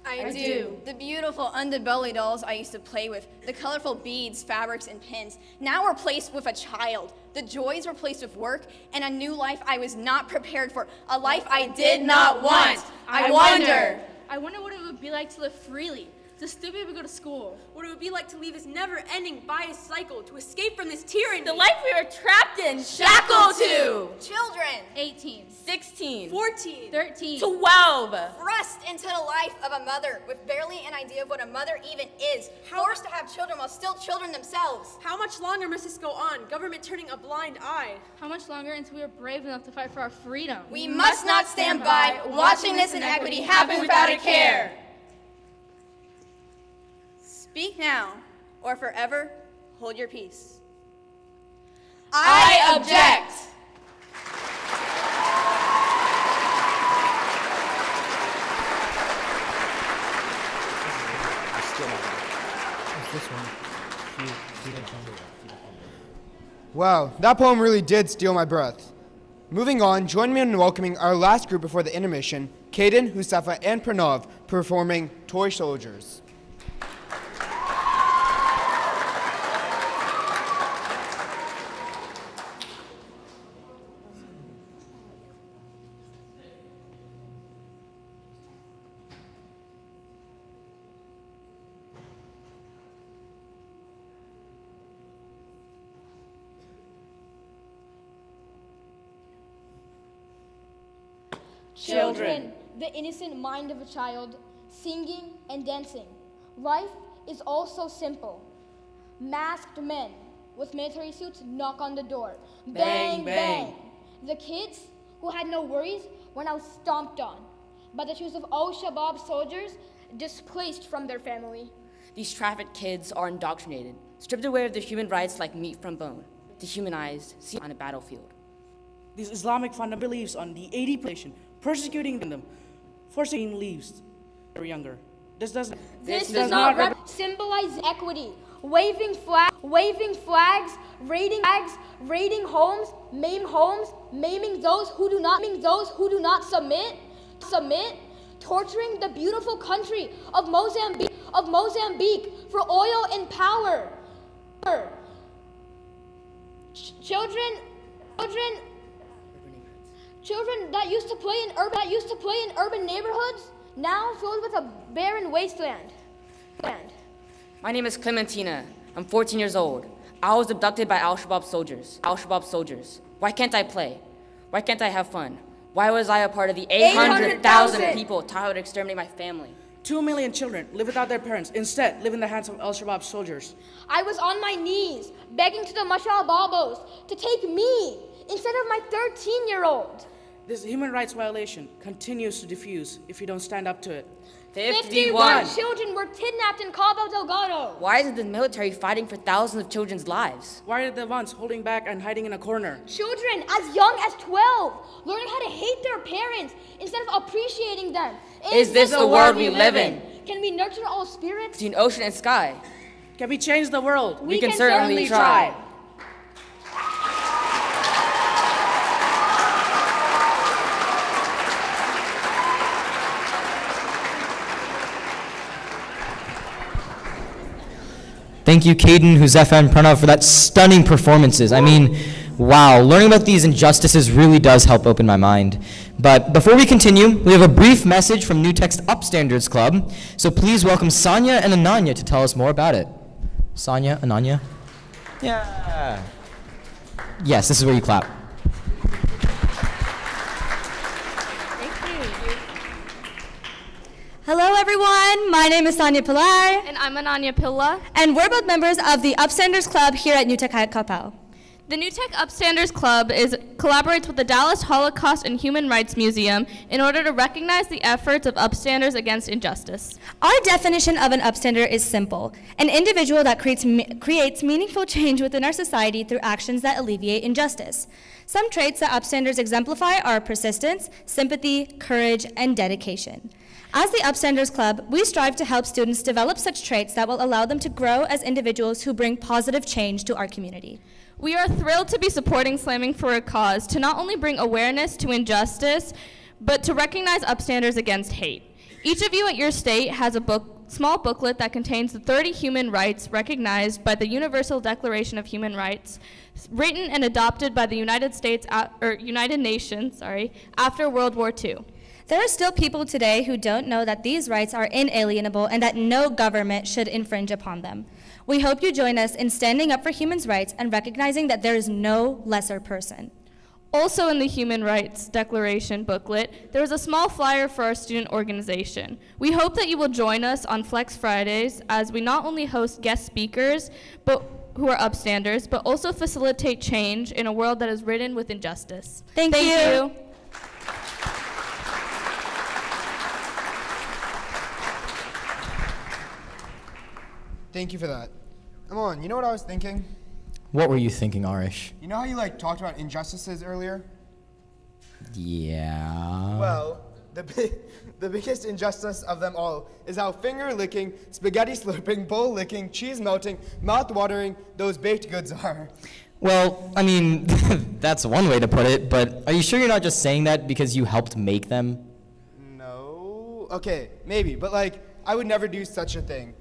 Speaker 3: I do. The beautiful underbelly dolls I used to play with, the colorful beads, fabrics, and pins, now replaced with a child. The joys replaced with work, and a new life I was not prepared for, a life I did not want. I wonder
Speaker 24: what it would be like to live freely, to still be able to go to school.
Speaker 23: What it would be like to leave this never-ending biased cycle, to escape from this tyranny.
Speaker 4: The life we are trapped in, shackled to.
Speaker 3: Children.
Speaker 24: 18.
Speaker 4: 16.
Speaker 23: 14.
Speaker 24: 13.
Speaker 4: 12.
Speaker 3: Thrust into the life of a mother with barely an idea of what a mother even is. Forced to have children while still children themselves.
Speaker 23: How much longer must this go on? Government turning a blind eye.
Speaker 24: How much longer until we are brave enough to fight for our freedom?
Speaker 3: We must not stand by watching this inequity happen without a care. Speak now, or forever hold your peace. I object.
Speaker 2: Wow, that poem really did steal my breath. Moving on, join me in welcoming our last group before the intermission, Kaden, Husafa, and Pranav, performing Toy Soldiers.
Speaker 19: Children, the innocent mind of a child, singing and dancing. Life is all so simple. Masked men with military suits knock on the door. Bang, bang. The kids who had no worries were now stomped on by the shoes of al-Shabaab soldiers displaced from their family.
Speaker 25: These trafficked kids are indoctrinated, stripped away of their human rights like meat from bone, dehumanized, seen on a battlefield.
Speaker 26: These Islamic fundamental beliefs on the 80 population, persecuting them, forcing leaves they're younger. This does
Speaker 19: not symbolize equity. Waving flags, raiding homes, maiming those who do not submit, torturing the beautiful country of Mozambique for oil and power. Children that used to play in urban neighborhoods now filled with a barren wasteland.
Speaker 25: My name is Clementina. I'm 14 years old. I was abducted by al-Shabaab soldiers. Why can't I play? Why can't I have fun? Why was I a part of the 800,000 people taught to exterminate my family?
Speaker 26: 2 million children live without their parents, instead live in the hands of al-Shabaab soldiers.
Speaker 19: I was on my knees, begging to the Mashal Babos to take me instead of my 13-year-old.
Speaker 26: This human rights violation continues to diffuse if you don't stand up to it.
Speaker 25: 51
Speaker 22: children were kidnapped in Cabo Delgado.
Speaker 25: Why isn't the military fighting for thousands of children's lives?
Speaker 26: Why are the ones holding back and hiding in a corner?
Speaker 22: Children as young as 12 learning how to hate their parents instead of appreciating them.
Speaker 25: Is this the world we live in?
Speaker 22: Can we nurture all spirits?
Speaker 25: Between ocean and sky.
Speaker 26: Can we change the world?
Speaker 25: We can certainly try.
Speaker 9: Thank you, Caden, Huzefa, and Pranav for that stunning performances. I mean, wow, learning about these injustices really does help open my mind. But before we continue, we have a brief message from New Text Upstanders Club. So please welcome Sonia and Ananya to tell us more about it. Sonia, Ananya? Yeah. Yes, this is where you clap.
Speaker 1: Hello everyone, my name is Sonia Pilar.
Speaker 22: And I'm Ananya Pilla.
Speaker 1: And we're both members of the Upstanders Club here at New Tech Kapau.
Speaker 22: The New Tech Upstanders Club collaborates with the Dallas Holocaust and Human Rights Museum in order to recognize the efforts of upstanders against injustice.
Speaker 1: Our definition of an upstander is simple: an individual that creates meaningful change within our society through actions that alleviate injustice. Some traits that upstanders exemplify are persistence, sympathy, courage, and dedication. As the Upstanders Club, we strive to help students develop such traits that will allow them to grow as individuals who bring positive change to our community.
Speaker 22: We are thrilled to be supporting Slamming for a Cause to not only bring awareness to injustice, but to recognize upstanders against hate. Each of you at your state has a small booklet that contains the 30 human rights recognized by the Universal Declaration of Human Rights, written and adopted by the United Nations after World War II.
Speaker 1: There are still people today who don't know that these rights are inalienable and that no government should infringe upon them. We hope you join us in standing up for human rights and recognizing that there is no lesser person.
Speaker 22: Also in the Human Rights Declaration booklet, there is a small flyer for our student organization. We hope that you will join us on Flex Fridays as we not only host guest speakers who are upstanders, but also facilitate change in a world that is ridden with injustice.
Speaker 1: Thank you.
Speaker 2: Thank you for that. Amon, you know what I was thinking?
Speaker 9: What were you thinking, Arish?
Speaker 2: You know how you talked about injustices earlier?
Speaker 9: Yeah.
Speaker 2: Well, the biggest injustice of them all is how finger-licking, spaghetti-slurping, bowl-licking, cheese-melting, mouth-watering those baked goods are.
Speaker 9: Well, I mean, that's one way to put it, but are you sure you're not just saying that because you helped make them?
Speaker 2: No. Okay, maybe, but I would never do such a thing.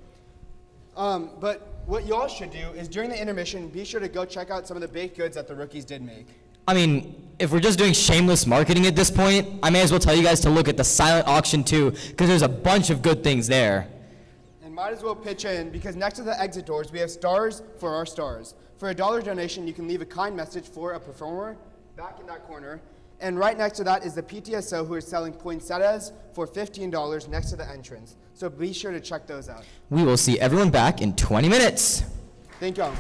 Speaker 2: But what y'all should do is during the intermission, be sure to go check out some of the baked goods that the rookies did make.
Speaker 9: I mean, if we're just doing shameless marketing at this point, I may as well tell you guys to look at the silent auction too, because there's a bunch of good things there.
Speaker 2: And might as well pitch in, because next to the exit doors, we have stars for our stars. For $1 donation, you can leave a kind message for a performer back in that corner. And right next to that is the PTSO, who is selling poinsettias for $15 next to the entrance. So be sure to check those out.
Speaker 9: We will see everyone back in 20 minutes.
Speaker 2: Thank y'all.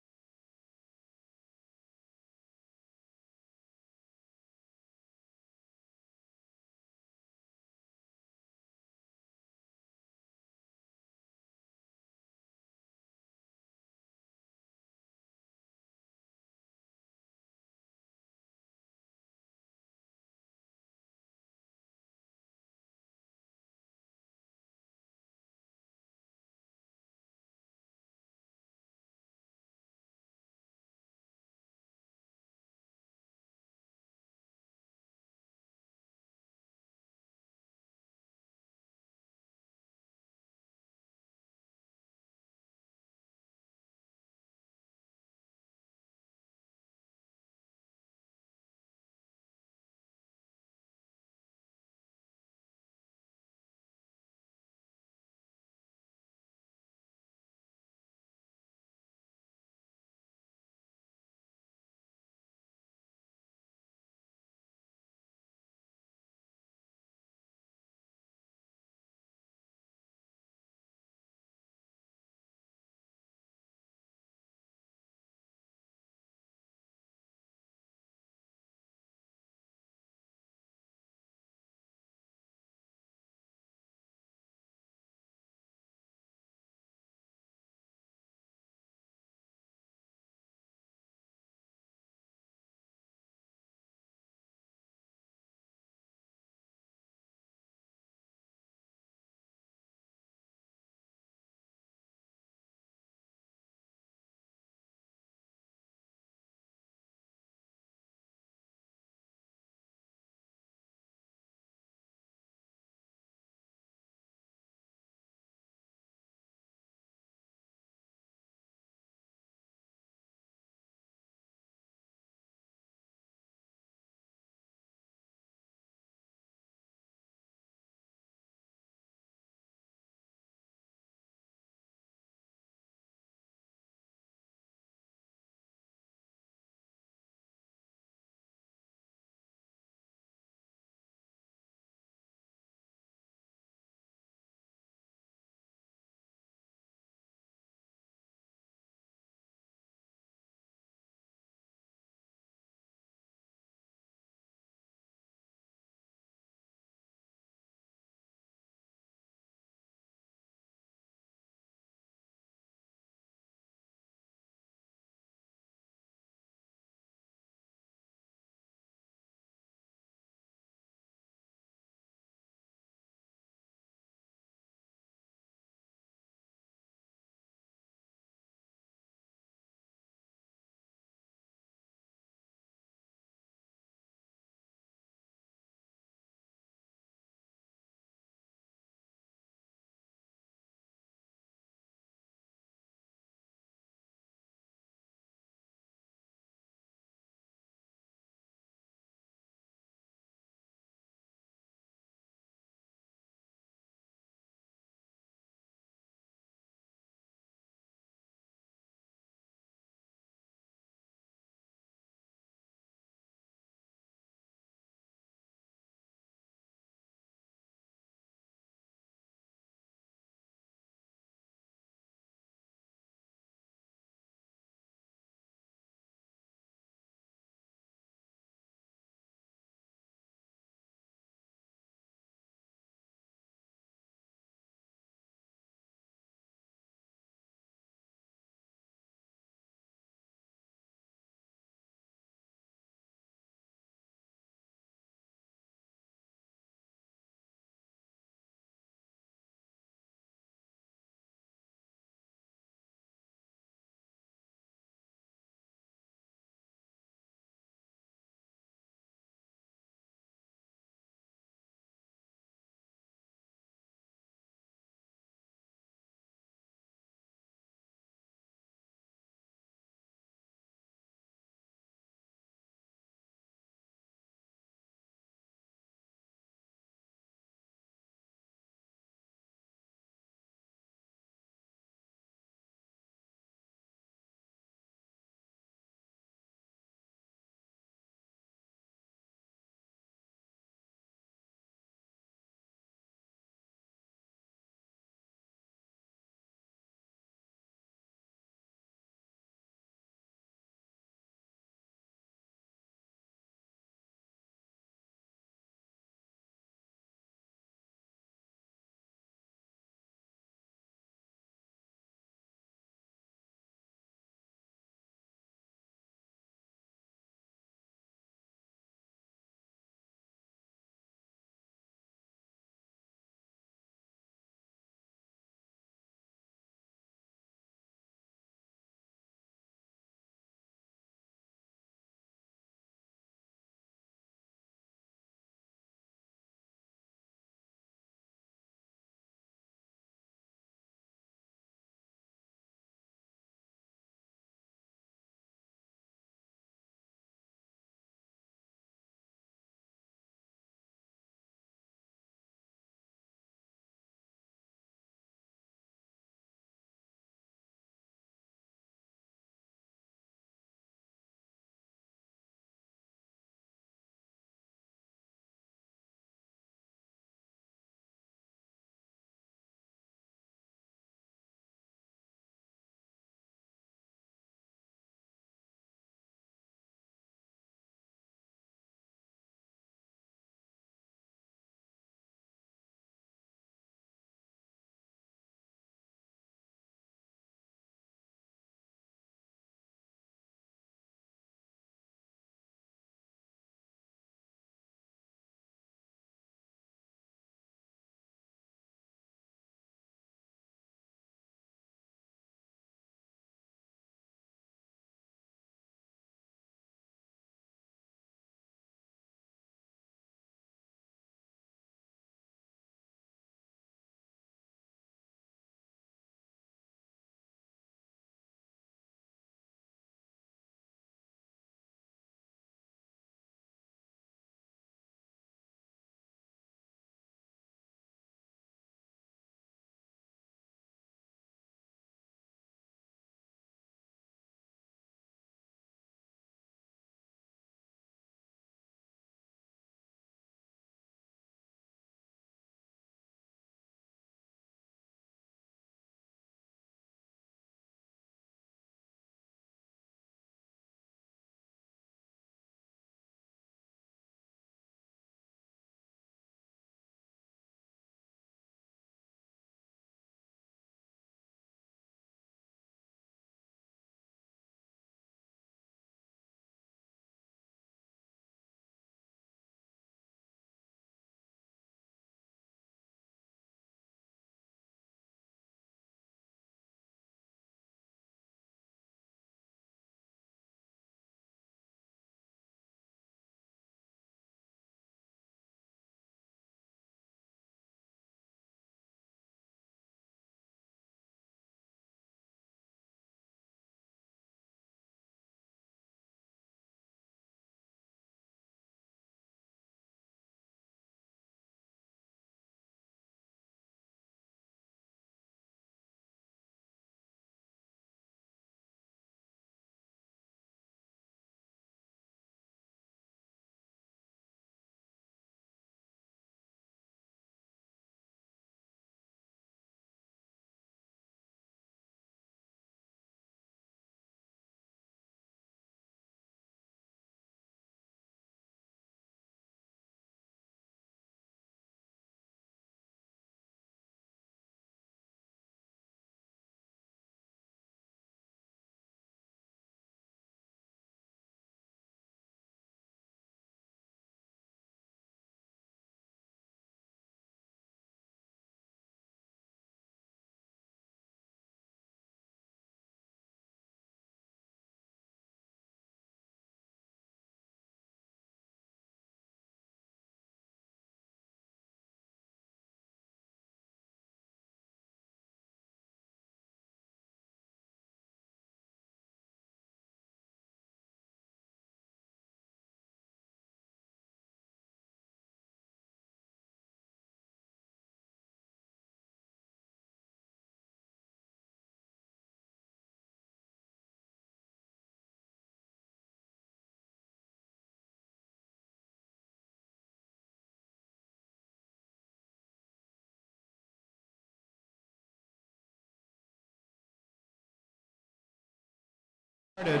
Speaker 2: All right,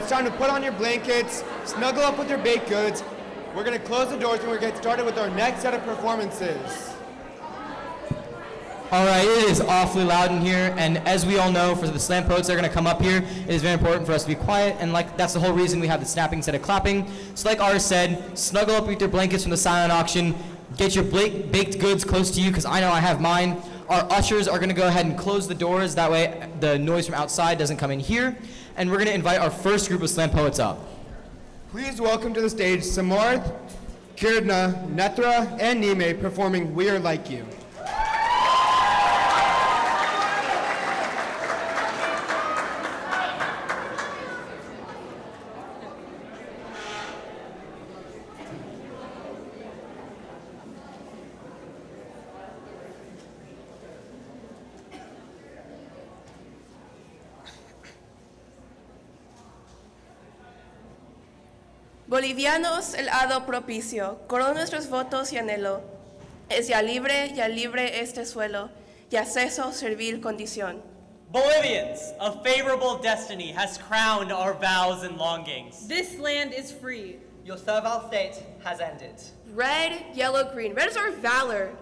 Speaker 2: it's time to put on your blankets, snuggle up with your baked goods. We're gonna close the doors and we're gonna get started with our next set of performances.
Speaker 9: All right, it is awfully loud in here, and as we all know, for the slam poets that are going to come up here, it is very important for us to be quiet, and that's the whole reason we have the snapping instead of clapping. So like Ars said, snuggle up with your blankets from the silent auction, get your baked goods close to you, because I know I have mine. Our ushers are going to go ahead and close the doors, that way the noise from outside doesn't come in here, and we're going to invite our first group of slam poets up.
Speaker 2: Please welcome to the stage Samarth, Kirdna, Netra, and Nime performing We Are Like You.
Speaker 5: Bolivianos, el hado propicio, coronó nuestros votos y anhelo. Es ya libre este suelo, ya ceso servil condición.
Speaker 6: Bolivians, a favorable destiny has crowned our vows and longings.
Speaker 23: This land is free.
Speaker 6: Your servile state has ended.
Speaker 5: Red, yellow, green. Red is our valor.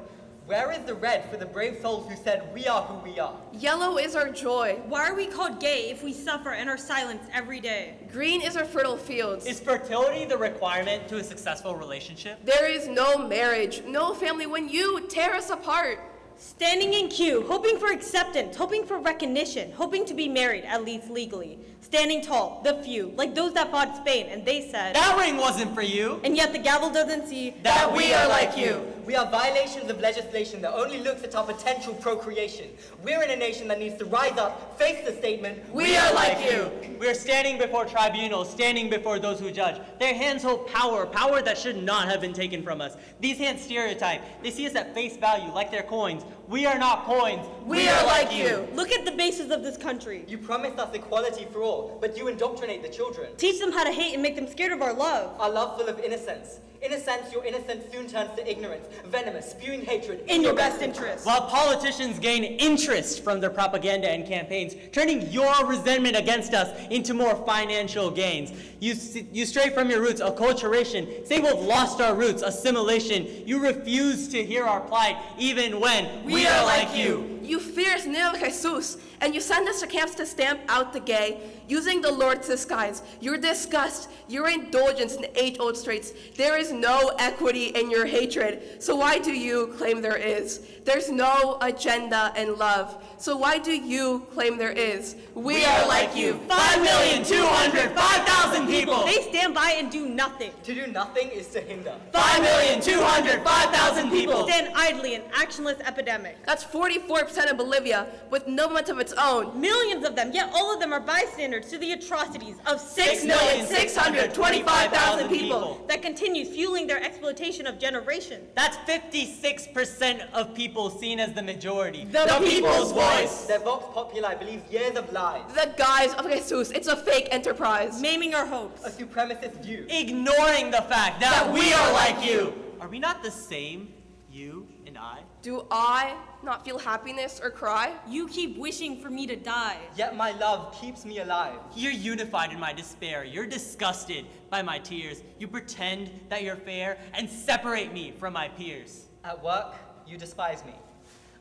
Speaker 6: Where is the red for the brave souls who said we are who we are?
Speaker 5: Yellow is our joy.
Speaker 23: Why are we called gay if we suffer and are silenced every day?
Speaker 5: Green is our fertile fields.
Speaker 6: Is fertility the requirement to a successful relationship?
Speaker 5: There is no marriage, no family when you tear us apart.
Speaker 23: Standing in queue, hoping for acceptance, hoping for recognition, hoping to be married, at least legally. Standing tall, the few, like those that fought Spain, and they said,
Speaker 6: that ring wasn't for you.
Speaker 23: And yet the gavel doesn't see
Speaker 6: that we are like you. We are violations of legislation that only looks at our potential procreation. We're in a nation that needs to rise up, face the statement,
Speaker 5: we are like you.
Speaker 6: We're standing before tribunals, standing before those who judge. Their hands hold power, power that should not have been taken from us. These hands stereotype. They see us at face value, like they're coins. We are not coins.
Speaker 5: We are like you.
Speaker 23: Look at the basis of this country.
Speaker 6: You promised us equality for all, but you indoctrinate the children.
Speaker 23: Teach them how to hate and make them scared of our love.
Speaker 6: Our love full of innocence. In a sense, your innocence soon turns to ignorance, venomous, spewing hatred
Speaker 23: in your best interest.
Speaker 6: While politicians gain interest from their propaganda and campaigns, turning your resentment against us into more financial gains. You stray from your roots, acculturation. Say we've lost our roots, assimilation. You refuse to hear our plight, even when we are like you.
Speaker 5: You fierce Neo Jesus, and you send us to camps to stamp out the gay, using the Lord's disguise. Your disgust, your indulgence in age-old straits. There is no equity in your hatred, so why do you claim there is? There's no agenda in love, so why do you claim there is? We are like you.
Speaker 6: 5,205,000 people!
Speaker 23: They stand by and do nothing.
Speaker 6: To do nothing is to hinder.
Speaker 5: 5,205,000
Speaker 6: people!
Speaker 23: Stand idly in actionless epidemic.
Speaker 5: That's 44% of Bolivia, with no momentum of its own.
Speaker 23: Millions of them, yet all of them are bystanders to the atrocities of
Speaker 5: 6,625,000 people
Speaker 23: that continues fueling their exploitation of generations.
Speaker 6: That's 56% of people seen as the majority.
Speaker 5: The people's voice.
Speaker 6: Their vox populi believes years of lies.
Speaker 5: The guise of Jesus, it's a fake enterprise.
Speaker 23: Maiming our hopes.
Speaker 6: A supremacist view. Ignoring the fact that we are like you. Are we not the same? You and I?
Speaker 5: Do I not feel happiness or cry?
Speaker 7: You keep wishing for me to die.
Speaker 6: Yet my love keeps me alive. You're unified in my despair. You're disgusted by my tears. You pretend that you're fair and separate me from my peers.
Speaker 10: At work, you despise me.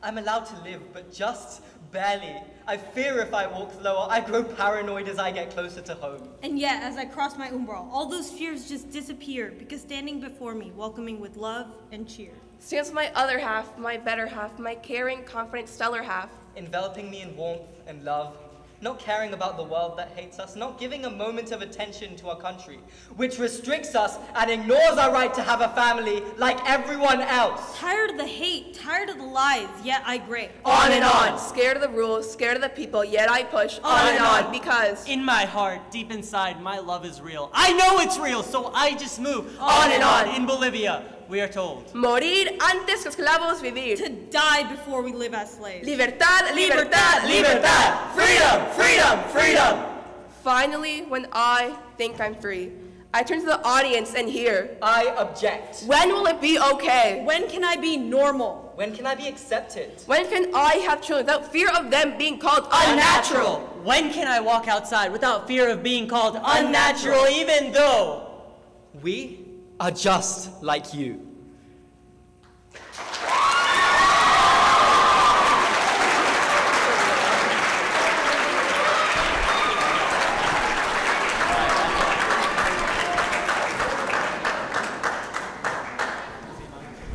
Speaker 10: I'm allowed to live, but just barely. I fear if I walk slower, I grow paranoid as I get closer to home.
Speaker 7: And yet, as I cross my umbral, all those fears just disappear because standing before me, welcoming with love and cheer,
Speaker 5: stands my other half, my better half, my caring, confident, stellar half.
Speaker 10: Enveloping me in warmth and love, not caring about the world that hates us, not giving a moment of attention to our country, which restricts us and ignores our right to have a family like everyone else.
Speaker 7: Tired of the hate, tired of the lies, yet I grade.
Speaker 5: On and on, scared of the rules, scared of the people, yet I push on and on because
Speaker 6: in my heart, deep inside, my love is real. I know it's real, so I just move
Speaker 5: on and on.
Speaker 6: In Bolivia, we are told.
Speaker 5: Morir antes que esclavos vivir.
Speaker 7: To die before we live as slaves.
Speaker 5: Libertad, libertad, libertad. Freedom, freedom, freedom. Finally, when I think I'm free, I turn to the audience and hear,
Speaker 10: I object.
Speaker 5: When will it be okay?
Speaker 7: When can I be normal?
Speaker 10: When can I be accepted?
Speaker 5: When can I have children without fear of them being called unnatural?
Speaker 6: When can I walk outside without fear of being called unnatural, even though
Speaker 10: we are just like you?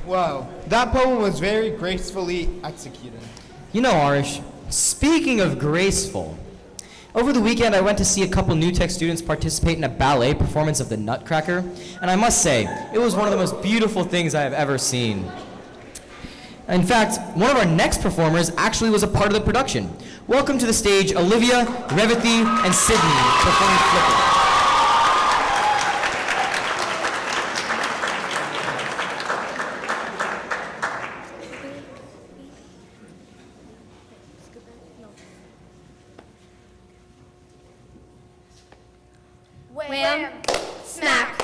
Speaker 2: Wow, that poem was very gracefully executed.
Speaker 9: You know, Arish, speaking of graceful, over the weekend I went to see a couple New Tech students participate in a ballet performance of the Nutcracker, and I must say, it was one of the most beautiful things I have ever seen. In fact, one of our next performers actually was a part of the production. Welcome to the stage, Olivia, Revathi, and Sydney performing Flipper.
Speaker 15: Wham, smack,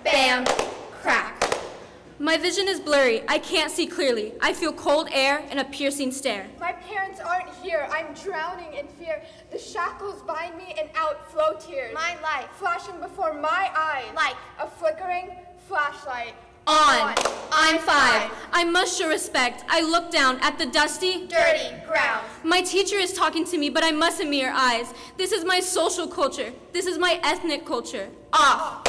Speaker 15: bam, crack. My vision is blurry. I can't see clearly. I feel cold air and a piercing stare.
Speaker 11: My parents aren't here. I'm drowning in fear. The shackles bind me and out flow tears. My life flashing before my eyes like a flickering flashlight.
Speaker 15: On. I'm 5. I must show respect. I look down at the dusty,
Speaker 11: dirty ground.
Speaker 15: My teacher is talking to me, but I mustn't meet her eyes. This is my social culture. This is my ethnic culture. Off.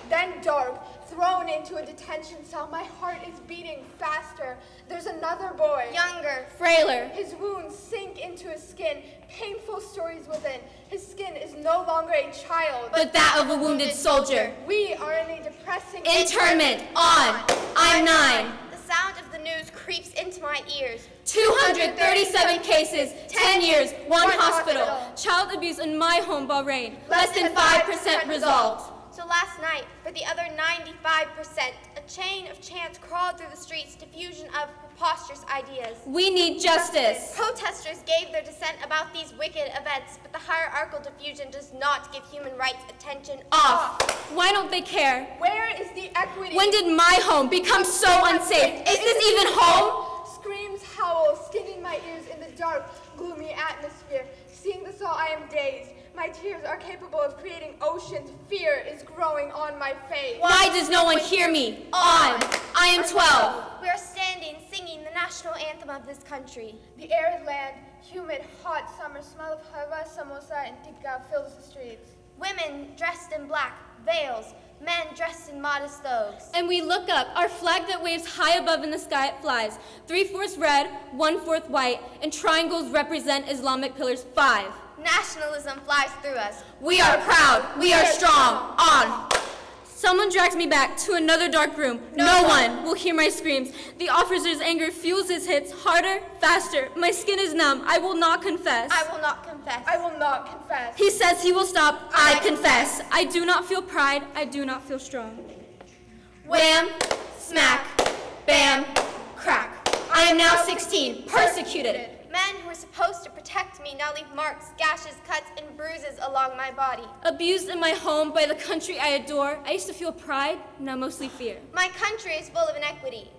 Speaker 11: Then dark, thrown into a detention cell. My heart is beating faster. There's another boy.
Speaker 15: Younger, frailer.
Speaker 11: His wounds sink into his skin. Painful stories within. His skin is no longer a child,
Speaker 15: but that of a wounded soldier.
Speaker 11: We are in a depressing
Speaker 15: internment. On. I'm 9.
Speaker 11: The sound of the news creeps into my ears.
Speaker 15: 237 cases, 10 years, 1 hospital. Child abuse in my home, Bahrain. Less than 5% resolved.
Speaker 11: So last night, for the other 95%, a chain of chants crawled through the streets, diffusion of preposterous ideas.
Speaker 15: We need justice.
Speaker 11: Protesters gave their dissent about these wicked events, but the hierarchical diffusion does not give human rights attention.
Speaker 15: Off. Why don't they care?
Speaker 11: Where is the equity?
Speaker 15: When did my home become so unsafe? Is this even home?
Speaker 11: Screams howl, stinging my ears in the dark, gloomy atmosphere. Seeing this all, I am dazed. My tears are capable of creating oceans. Fear is growing on my face.
Speaker 15: Why does no one hear me? On. I am 12.
Speaker 11: We are standing, singing the national anthem of this country. The arid land, humid, hot summer smell of halwa, samosa, and tikka fills the streets. Women dressed in black, veils, men dressed in modest thobes.
Speaker 15: And we look up, our flag that waves high above in the sky it flies. 3/4 red, 1/4 white, and triangles represent Islamic pillars 5.
Speaker 11: Nationalism flies through us.
Speaker 15: We are proud, we are strong, on. Someone drags me back to another dark room. No one will hear my screams. The officer's anger fuels his hits harder, faster. My skin is numb. I will not confess.
Speaker 11: I will not confess. I will not confess.
Speaker 15: He says he will stop. I confess. I do not feel pride. I do not feel strong. Wham, smack, bam, crack. I am now 16, persecuted.
Speaker 11: Men who were supposed to protect me now leave marks, gashes, cuts, and bruises along my body.
Speaker 15: Abused in my home by the country I adore. I used to feel pride, now mostly fear.
Speaker 11: My country is full of inequity.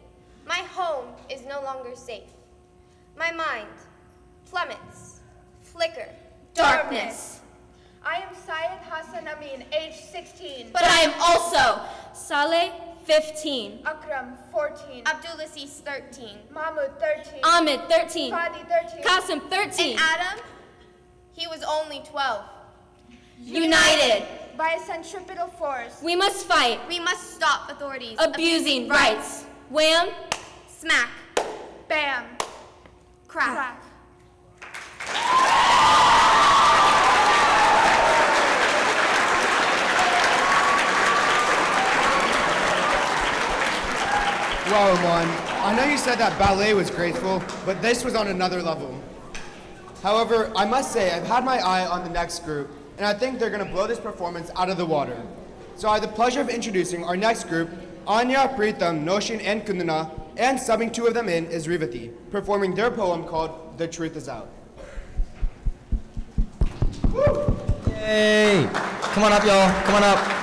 Speaker 11: My home is no longer safe. My mind plummets. Flicker.
Speaker 15: Darkness.
Speaker 11: I am Syed Hassan Amin, age 16.
Speaker 15: But I am also Saleh, 15.
Speaker 11: Akram, 14.
Speaker 15: Abdulaziz, 13.
Speaker 11: Mahmoud, 13.
Speaker 15: Ahmed, 13.
Speaker 11: Fadi, 13.
Speaker 15: Qasim, 13.
Speaker 11: And Adam, he was only 12.
Speaker 15: United.
Speaker 11: By a centripetal force.
Speaker 15: We must fight.
Speaker 11: We must stop authorities
Speaker 15: Abusing rights. Wham.
Speaker 11: Smack. Bam. Crack.
Speaker 2: Wow, Iman, I know you said that ballet was graceful, but this was on another level. However, I must say I've had my eye on the next group, and I think they're going to blow this performance out of the water. So I have the pleasure of introducing our next group, Anya, Preetham, Noshin, and Kundana, and subbing two of them in is Rivati, performing their poem called The Truth Is Out.
Speaker 9: Woo! Yay! Come on up, y'all. Come on up.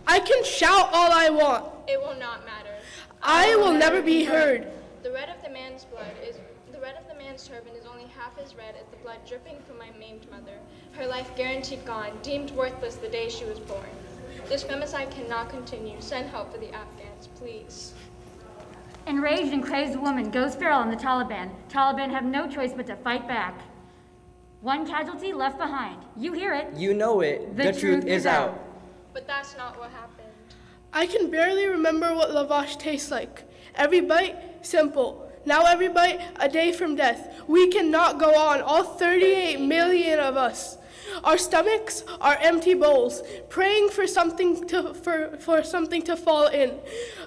Speaker 12: I can shout all I want.
Speaker 22: It will not matter.
Speaker 12: I will never be heard.
Speaker 22: The red of the man's turban is only half as red as the blood dripping from my maimed mother. Her life guaranteed gone, deemed worthless the day she was born. This femicide cannot continue. Send help for the Afghans, please.
Speaker 13: Enraged and crazed woman goes feral on the Taliban. Taliban have no choice but to fight back. One casualty left behind. You hear it.
Speaker 14: You know it. The truth is out.
Speaker 22: But that's not what happened.
Speaker 12: I can barely remember what lavash tastes like. Every bite, simple. Now every bite, a day from death. We cannot go on, all 38 million of us. Our stomachs are empty bowls, praying for something to fall in.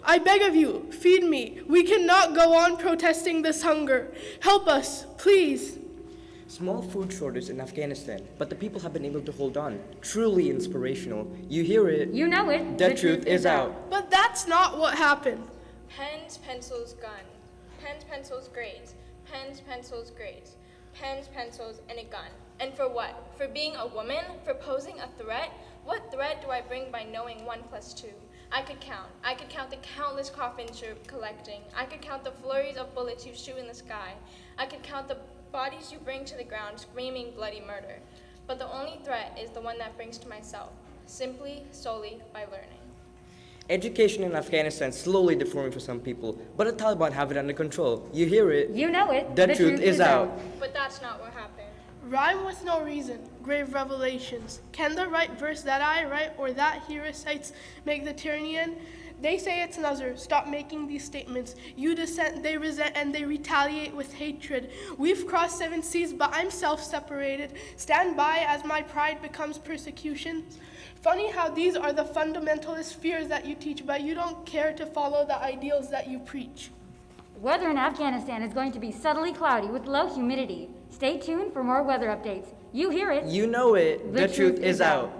Speaker 12: I beg of you, feed me. We cannot go on protesting this hunger. Help us, please.
Speaker 14: Small food shortage in Afghanistan, but the people have been able to hold on. Truly inspirational. You hear it.
Speaker 13: You know it.
Speaker 14: The truth is out.
Speaker 12: But that's not what happened.
Speaker 22: Pens, pencils, gun. Pens, pencils, grades. Pens, pencils, grades. Pens, pencils, and a gun. And for what? For being a woman? For posing a threat? What threat do I bring by knowing 1 + 2? I could count. I could count the countless coffins you're collecting. I could count the flurries of bullets you shoot in the sky. I could count the bodies you bring to the ground screaming bloody murder. But the only threat is the one that brings to myself, simply, solely by learning.
Speaker 14: Education in Afghanistan is slowly deforming for some people, but the Taliban have it under control. You hear it.
Speaker 13: You know it.
Speaker 14: The truth is out.
Speaker 22: But that's not what happened.
Speaker 12: Rhyme with no reason, grave revelations. Can the right verse that I write or that he recites make the tyranny end? They say it's Nazar. Stop making these statements. You dissent, they resent, and they retaliate with hatred. We've crossed 7 seas, but I'm self-separated. Stand by as my pride becomes persecution. Funny how these are the fundamentalist fears that you teach, but you don't care to follow the ideals that you preach.
Speaker 13: Weather in Afghanistan is going to be subtly cloudy with low humidity. Stay tuned for more weather updates. You hear it.
Speaker 14: You know it. The truth is out.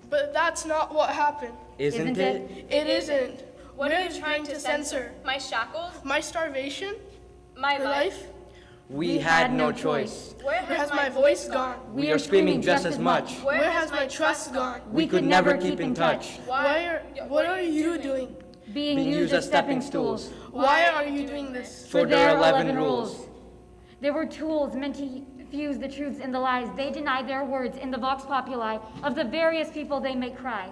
Speaker 12: But that's not what happened.
Speaker 14: Isn't it?
Speaker 12: It isn't.
Speaker 22: What are you trying to censor? My shackles?
Speaker 12: My starvation?
Speaker 22: My life?
Speaker 14: We had no choice.
Speaker 12: Where has my voice gone?
Speaker 14: We are screaming just as much.
Speaker 12: Where has my trust gone?
Speaker 14: We could never keep in touch.
Speaker 12: What are you doing?
Speaker 13: Being used as stepping stools.
Speaker 12: Why are you doing this?
Speaker 14: For their 11 rules.
Speaker 13: They were tools meant to fuse the truths and the lies. They deny their words in the vox populi of the various people they make cry.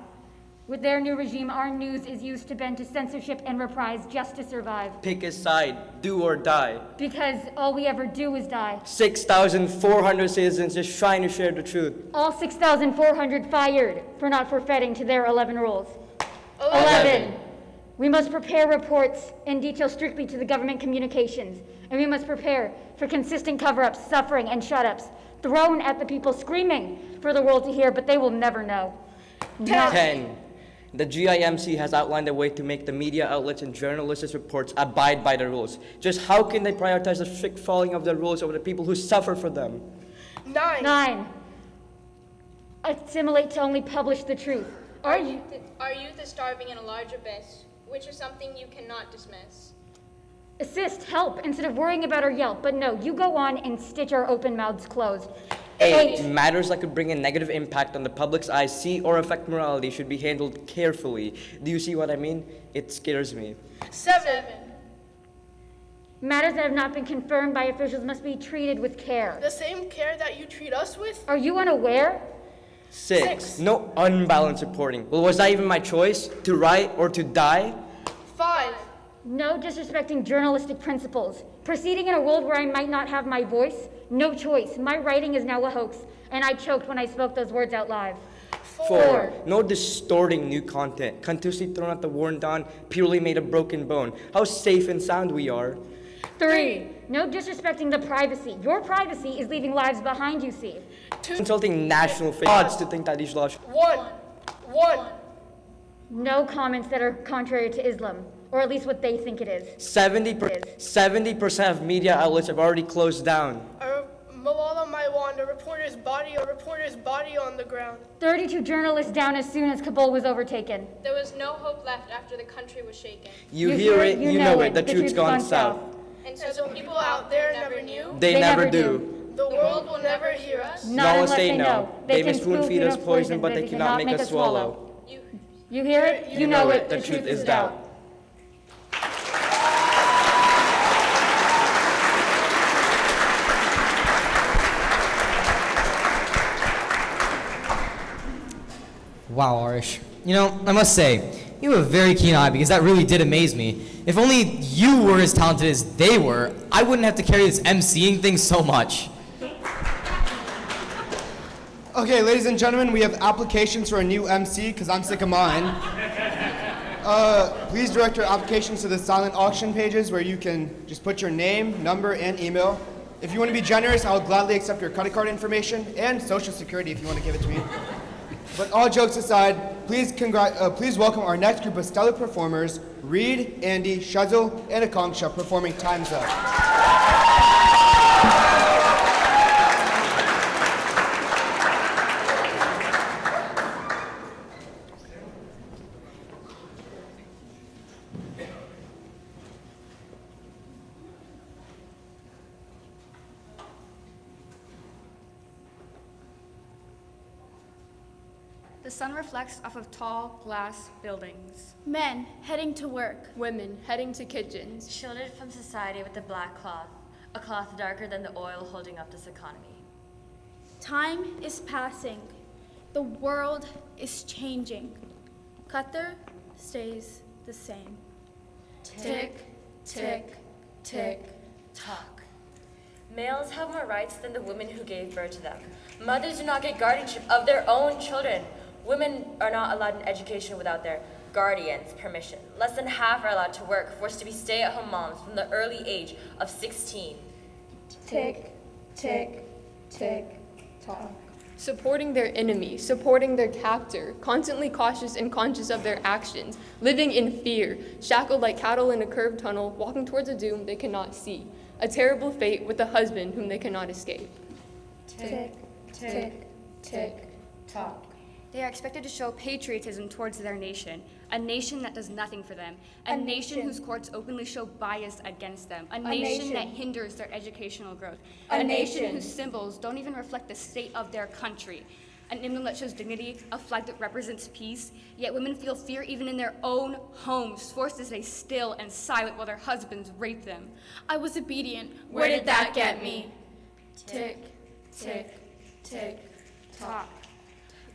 Speaker 13: With their new regime, our news is used to bend to censorship and reprise just to survive.
Speaker 14: Pick a side, do or die.
Speaker 13: Because all we ever do is die.
Speaker 14: 6,400 citizens just trying to share the truth.
Speaker 13: All 6,400 fired for not forfeiting to their 11 rules.
Speaker 14: 11.
Speaker 13: We must prepare reports in detail strictly to the government communications, and we must prepare for consistent cover-ups, suffering, and shut-ups, thrown at the people screaming for the world to hear, but they will never know.
Speaker 14: 10. The GIMC has outlined a way to make the media outlets and journalists' reports abide by the rules. Just how can they prioritize the strict following of the rules over the people who suffer for them?
Speaker 12: 9.
Speaker 13: 9. Assimilate to only publish the truth.
Speaker 24: Our youth
Speaker 8: is starving in a large abyss, which is something you cannot dismiss.
Speaker 13: Assist, help, instead of worrying about our Yelp. But no, you go on and stitch our open mouths closed.
Speaker 14: 8. Matters that could bring a negative impact on the public's eyes, see, or affect morality should be handled carefully. Do you see what I mean? It scares me.
Speaker 12: 7.
Speaker 13: Matters that have not been confirmed by officials must be treated with care.
Speaker 12: The same care that you treat us with?
Speaker 13: Are you unaware?
Speaker 14: 6. No unbalanced reporting. Well, was that even my choice? To write or to die?
Speaker 12: 5.
Speaker 13: No disrespecting journalistic principles. Proceeding in a world where I might not have my voice? No choice. My writing is now a hoax, and I choked when I spoke those words out loud.
Speaker 14: 4. No distorting new content. Continuously thrown at the worn dawn, purely made of broken bone. How safe and sound we are.
Speaker 13: 3. No disrespecting the privacy. Your privacy is leaving lives behind you, see.
Speaker 12: 2.
Speaker 14: Consulting national odds to think that these laws.
Speaker 12: 1.
Speaker 13: No comments that are contrary to Islam, or at least what they think it is.
Speaker 14: 70% of media outlets have already closed down.
Speaker 12: Malala Maiwan, a reporter's body on the ground.
Speaker 13: 32 journalists down as soon as Kabul was overtaken.
Speaker 8: There was no hope left after the country was shaken.
Speaker 14: You hear it, you know it, the truth's gone south.
Speaker 8: And so people out there never knew.
Speaker 14: They never do.
Speaker 12: The world will never hear us.
Speaker 13: Not unless they know.
Speaker 14: They may spoon feed us poison, but they cannot make us swallow.
Speaker 13: You hear it, you know it,
Speaker 14: the truth is doubt.
Speaker 9: Wow, Arish. You know, I must say, you have a very keen eye because that really did amaze me. If only you were as talented as they were, I wouldn't have to carry this MCing thing so much.
Speaker 2: Okay, ladies and gentlemen, we have applications for a new MC because I'm sick of mine. Please direct your applications to the silent auction pages where you can just put your name, number, and email. If you want to be generous, I'll gladly accept your credit card information and social security if you want to give it to me. But all jokes aside, please welcome our next group of stellar performers, Reed, Andy, Shazil, and Akanksha performing Time's Up.
Speaker 16: The sun reflects off of tall glass buildings.
Speaker 24: Men heading to work.
Speaker 16: Women heading to kitchens.
Speaker 17: Shielded from society with a black cloth, a cloth darker than the oil holding up this economy.
Speaker 24: Time is passing. The world is changing. Qatar stays the same.
Speaker 17: Tick, tick, tick, tock. Males have more rights than the women who gave birth to them. Mothers do not get guardianship of their own children. Women are not allowed an education without their guardian's permission. Less than half are allowed to work, forced to be stay-at-home moms from the early age of 16.
Speaker 24: Tick, tick, tick, tock.
Speaker 23: Supporting their enemy, supporting their captor, constantly cautious and conscious of their actions, living in fear, shackled like cattle in a curved tunnel, walking towards a doom they cannot see. A terrible fate with a husband whom they cannot escape.
Speaker 24: Tick, tick, tick, tock.
Speaker 16: They are expected to show patriotism towards their nation, a nation that does nothing for them, a nation whose courts openly show bias against them, a nation that hinders their educational growth, a nation whose symbols don't even reflect the state of their country, an emblem that shows dignity, a flag that represents peace, yet women feel fear even in their own homes, forced to stay still and silent while their husbands rape them.
Speaker 24: I was obedient. Where did that get me? Tick, tick, tick, tock.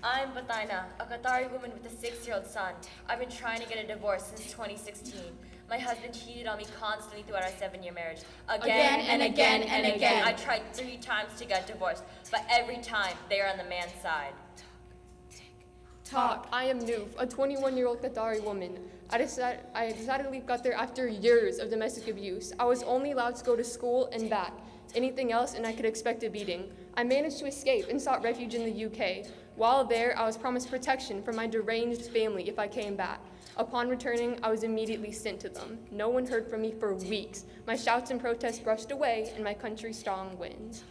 Speaker 17: I'm Bataina, a Qatari woman with a 6-year-old son. I've been trying to get a divorce since 2016. My husband cheated on me constantly throughout our 7-year marriage. Again and again and again. I tried 3 times to get divorced, but every time they are on the man's side.
Speaker 23: Talk. I am Noof, a 21-year-old Qatari woman. I decided to leave Qatar after years of domestic abuse. I was only allowed to go to school and back. Anything else and I could expect a beating. I managed to escape and sought refuge in the UK. While there, I was promised protection from my deranged family if I came back. Upon returning, I was immediately sent to them. No one heard from me for weeks. My shouts and protests brushed away, and my country's strong winds.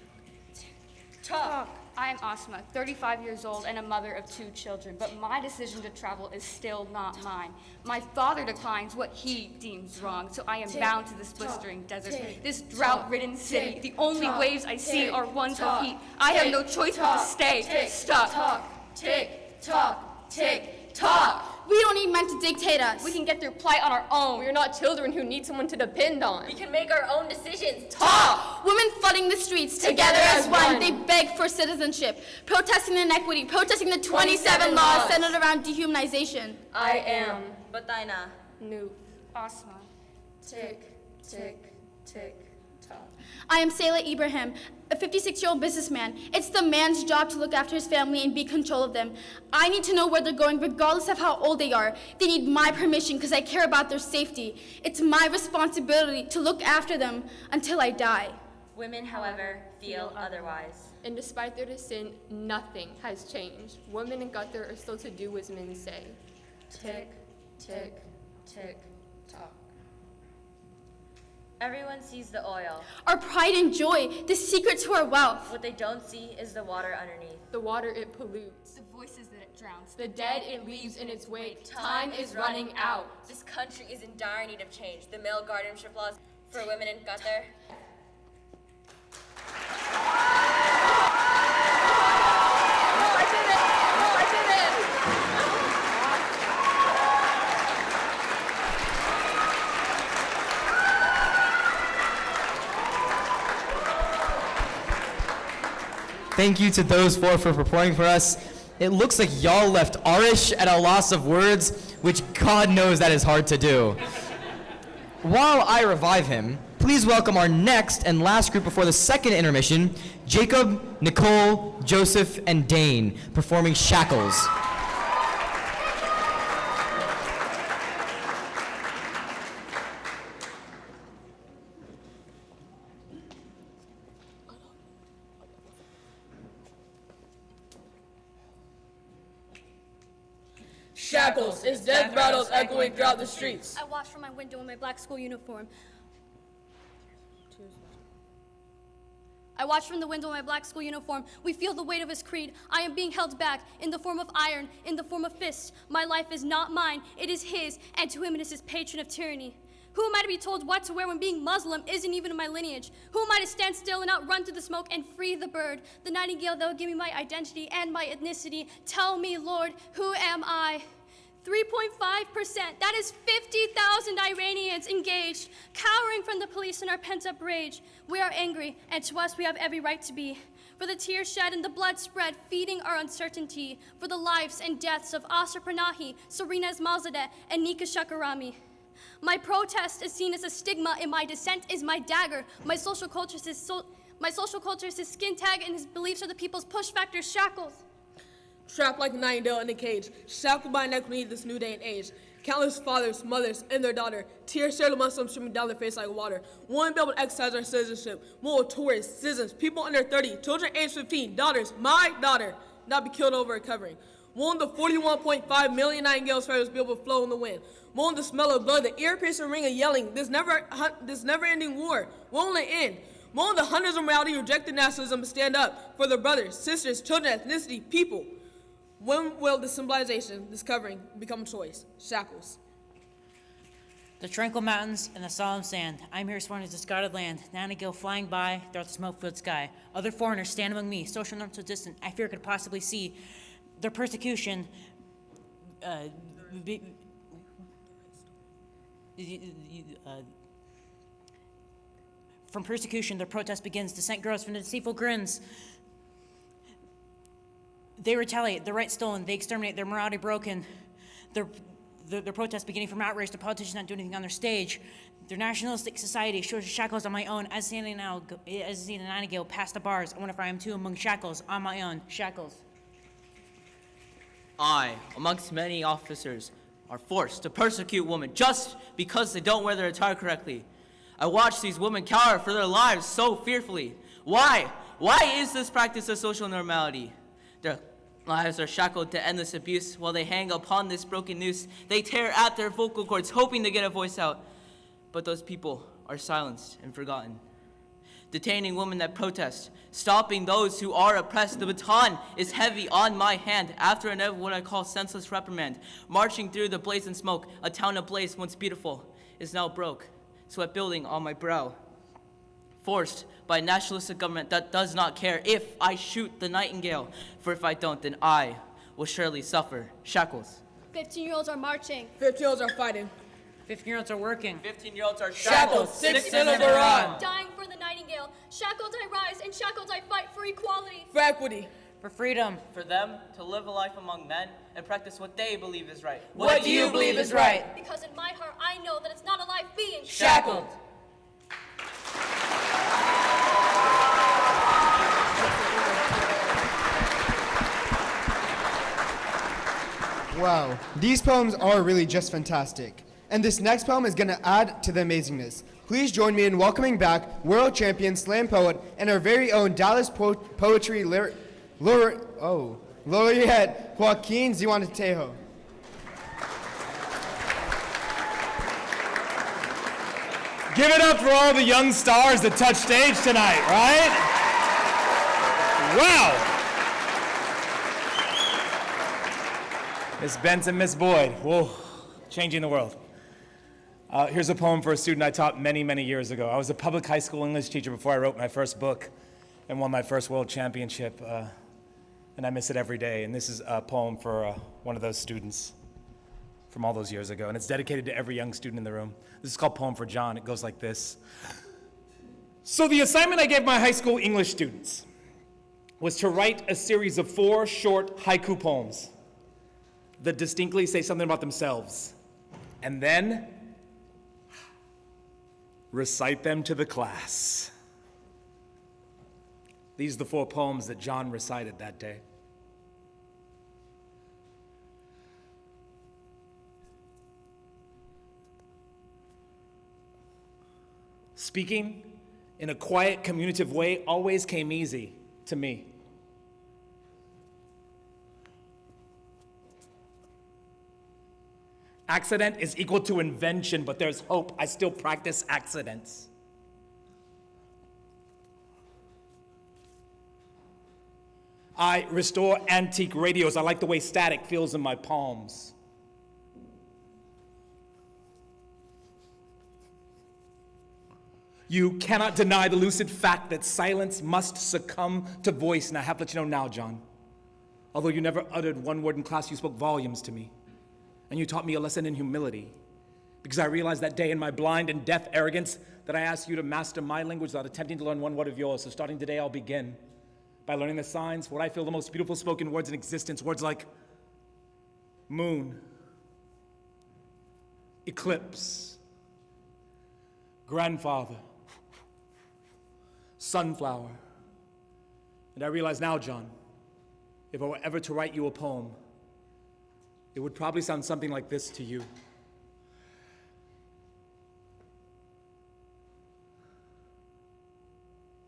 Speaker 17: Talk.
Speaker 16: I am Asma, 35 years old and a mother of 2 children, but my decision to travel is still not mine. My father declines what he deems wrong, so I am bound to this blistering desert, this drought-ridden city. The only waves I see are ones of heat. I have no choice but to stay stuck.
Speaker 15: Tick, tock, tick, tock. We don't need men to dictate us.
Speaker 16: We can get through plight on our own. We are not children who need someone to depend on.
Speaker 17: We can make our own decisions.
Speaker 15: Talk! Women flooding the streets, together as one. They beg for citizenship, protesting inequity, protesting the 27 laws centered around dehumanization.
Speaker 17: I am Bataina.
Speaker 16: Noob. Asma.
Speaker 17: Tick, tick, tick, tock.
Speaker 15: I am Sayla Ibrahim, a 56-year-old businessman. It's the man's job to look after his family and be in control of them. I need to know where they're going regardless of how old they are. They need my permission because I care about their safety. It's my responsibility to look after them until I die.
Speaker 17: Women, however, feel otherwise.
Speaker 3: And despite their dissent, nothing has changed. Women in Qatar are still to do as men say.
Speaker 17: Tick, tick, tick, tock. Everyone sees the oil.
Speaker 15: Our pride and joy, the secret to our wealth.
Speaker 17: What they don't see is the water underneath.
Speaker 3: The water it pollutes.
Speaker 16: The voices that it drowns.
Speaker 3: The dead it leaves in its wake. Time is running out.
Speaker 17: This country is in dire need of change. The male guardianship laws for women in Qatar.
Speaker 9: Thank you to those 4 for performing for us. It looks like y'all left Arish at a loss of words, which God knows that is hard to do. While I revive him, please welcome our next and last group before the second intermission, Jacob, Nicole, Joseph, and Dane, performing Shackles.
Speaker 4: Shackles is death rattles echoing throughout the streets.
Speaker 15: I watch from my window in my black school uniform. I watch from the window in my black school uniform. We feel the weight of his creed. I am being held back in the form of iron, in the form of fists. My life is not mine, it is his, and to him it is his patron of tyranny. Who am I to be told what to wear when being Muslim isn't even in my lineage? Who am I to stand still and not run through the smoke and free the bird, the nightingale that will give me my identity and my ethnicity? Tell me, Lord, who am I? 3.5%, that is 50,000 Iranians engaged, cowering from the police in our pent-up rage. We are angry, and to us we have every right to be. For the tears shed and the blood spread, feeding our uncertainty. For the lives and deaths of Asr Panahi, Serena Esmalzadeh, and Nika Shakarami. My protest is seen as a stigma, and my dissent is my dagger. My social culture is his skin tag, and his beliefs are the people's push factor shackles.
Speaker 4: Trapped like a nightingale in a cage, shackled by inequity this new day and age. Countless fathers, mothers, and their daughter, tears shed of Muslims streaming down their face like water. Won't be able to exercise our citizenship. More tourists, citizens, people under 30, children aged 15, daughters, my daughter, not be killed over a covering. Won't the 41.5 million nightingales feathers be able to flow in the wind? Won't the smell of blood, the ear-piercing ring of yelling, this never-ending war, won't it end? Won't the hundreds of morality rejected nationalism stand up for their brothers, sisters, children, ethnicity, people? When will the symbolization, this covering, become a choice? Shackles.
Speaker 18: The tranquil mountains and the solemn sand. I'm here sworn as discarded land. Nightingale flying by throughout the smoke-filled sky. Other foreigners stand among me. Social norms so distant, I fear could possibly see their persecution. From persecution, their protest begins. Dissent grows from the deceitful grins. They retaliate, their rights stolen, they exterminate, their morality broken. Their protests beginning from outrage, the politicians not doing anything on their stage. Their nationalistic society shows shackles on my own, as seeing a nightingale past the bars. I wonder if I am too among shackles on my own. Shackles.
Speaker 14: I, amongst many officers, are forced to persecute women just because they don't wear their attire correctly. I watch these women cower for their lives so fearfully. Why? Why is this practice a social normality? Their lives are shackled to endless abuse while they hang upon this broken noose. They tear at their vocal cords, hoping to get a voice out. But those people are silenced and forgotten. detaining women that protest, stopping those who are oppressed. The baton is heavy on my hand after another what I call senseless reprimand. Marching through the blazing smoke, a town ablaze once beautiful is now broke, sweat building on my brow. Forced by a nationalistic government that does not care if I shoot the nightingale, for if I don't, then I will surely suffer shackles.
Speaker 15: 15-year-olds are marching.
Speaker 4: 15-year-olds are fighting.
Speaker 18: 15-year-olds are working.
Speaker 14: 15-year-olds are
Speaker 18: shackled. 6 in a Quran.
Speaker 15: Dying for the nightingale. Shackled I rise, and shackled I fight for equality.
Speaker 4: For equity.
Speaker 18: For freedom.
Speaker 14: For them to live a life among men and practice what they believe is right.
Speaker 18: What do you believe is right?
Speaker 15: Because in my heart I know that it's not a life being
Speaker 18: shackled.
Speaker 2: Wow, these poems are really just fantastic. And this next poem is going to add to the amazingness. Please join me in welcoming back world champion slam poet and our very own Dallas poetry laureate Joaquin Ziwanatejo.
Speaker 1: Give it up for all the young stars that touched stage tonight, right? Wow. Miss Benson, Miss Boyd, whoa, changing the world. Here's a poem for a student I taught many, many years ago. I was a public high school English teacher before I wrote my first book and won my first world championship, and I miss it every day. And this is a poem for one of those students from all those years ago, and it's dedicated to every young student in the room. This is called Poem for John. It goes like this. So the assignment I gave my high school English students was to write a series of 4 short haiku poems that distinctly say something about themselves, and then recite them to the class. These are the 4 poems that John recited that day. Speaking in a quiet, communicative way always came easy to me. Accident is equal to invention, but there's hope. I still practice accidents. I restore antique radios. I like the way static feels in my palms. You cannot deny the lucid fact that silence must succumb to voice. And I have to let you know now, John, although you never uttered one word in class, you spoke volumes to me. And you taught me a lesson in humility, because I realized that day in my blind and deaf arrogance that I asked you to master my language without attempting to learn one word of yours. So starting today, I'll begin by learning the signs, what I feel the most beautiful spoken words in existence, words like moon, eclipse, grandfather, sunflower. And I realize now, John, if I were ever to write you a poem, it would probably sound something like this to you.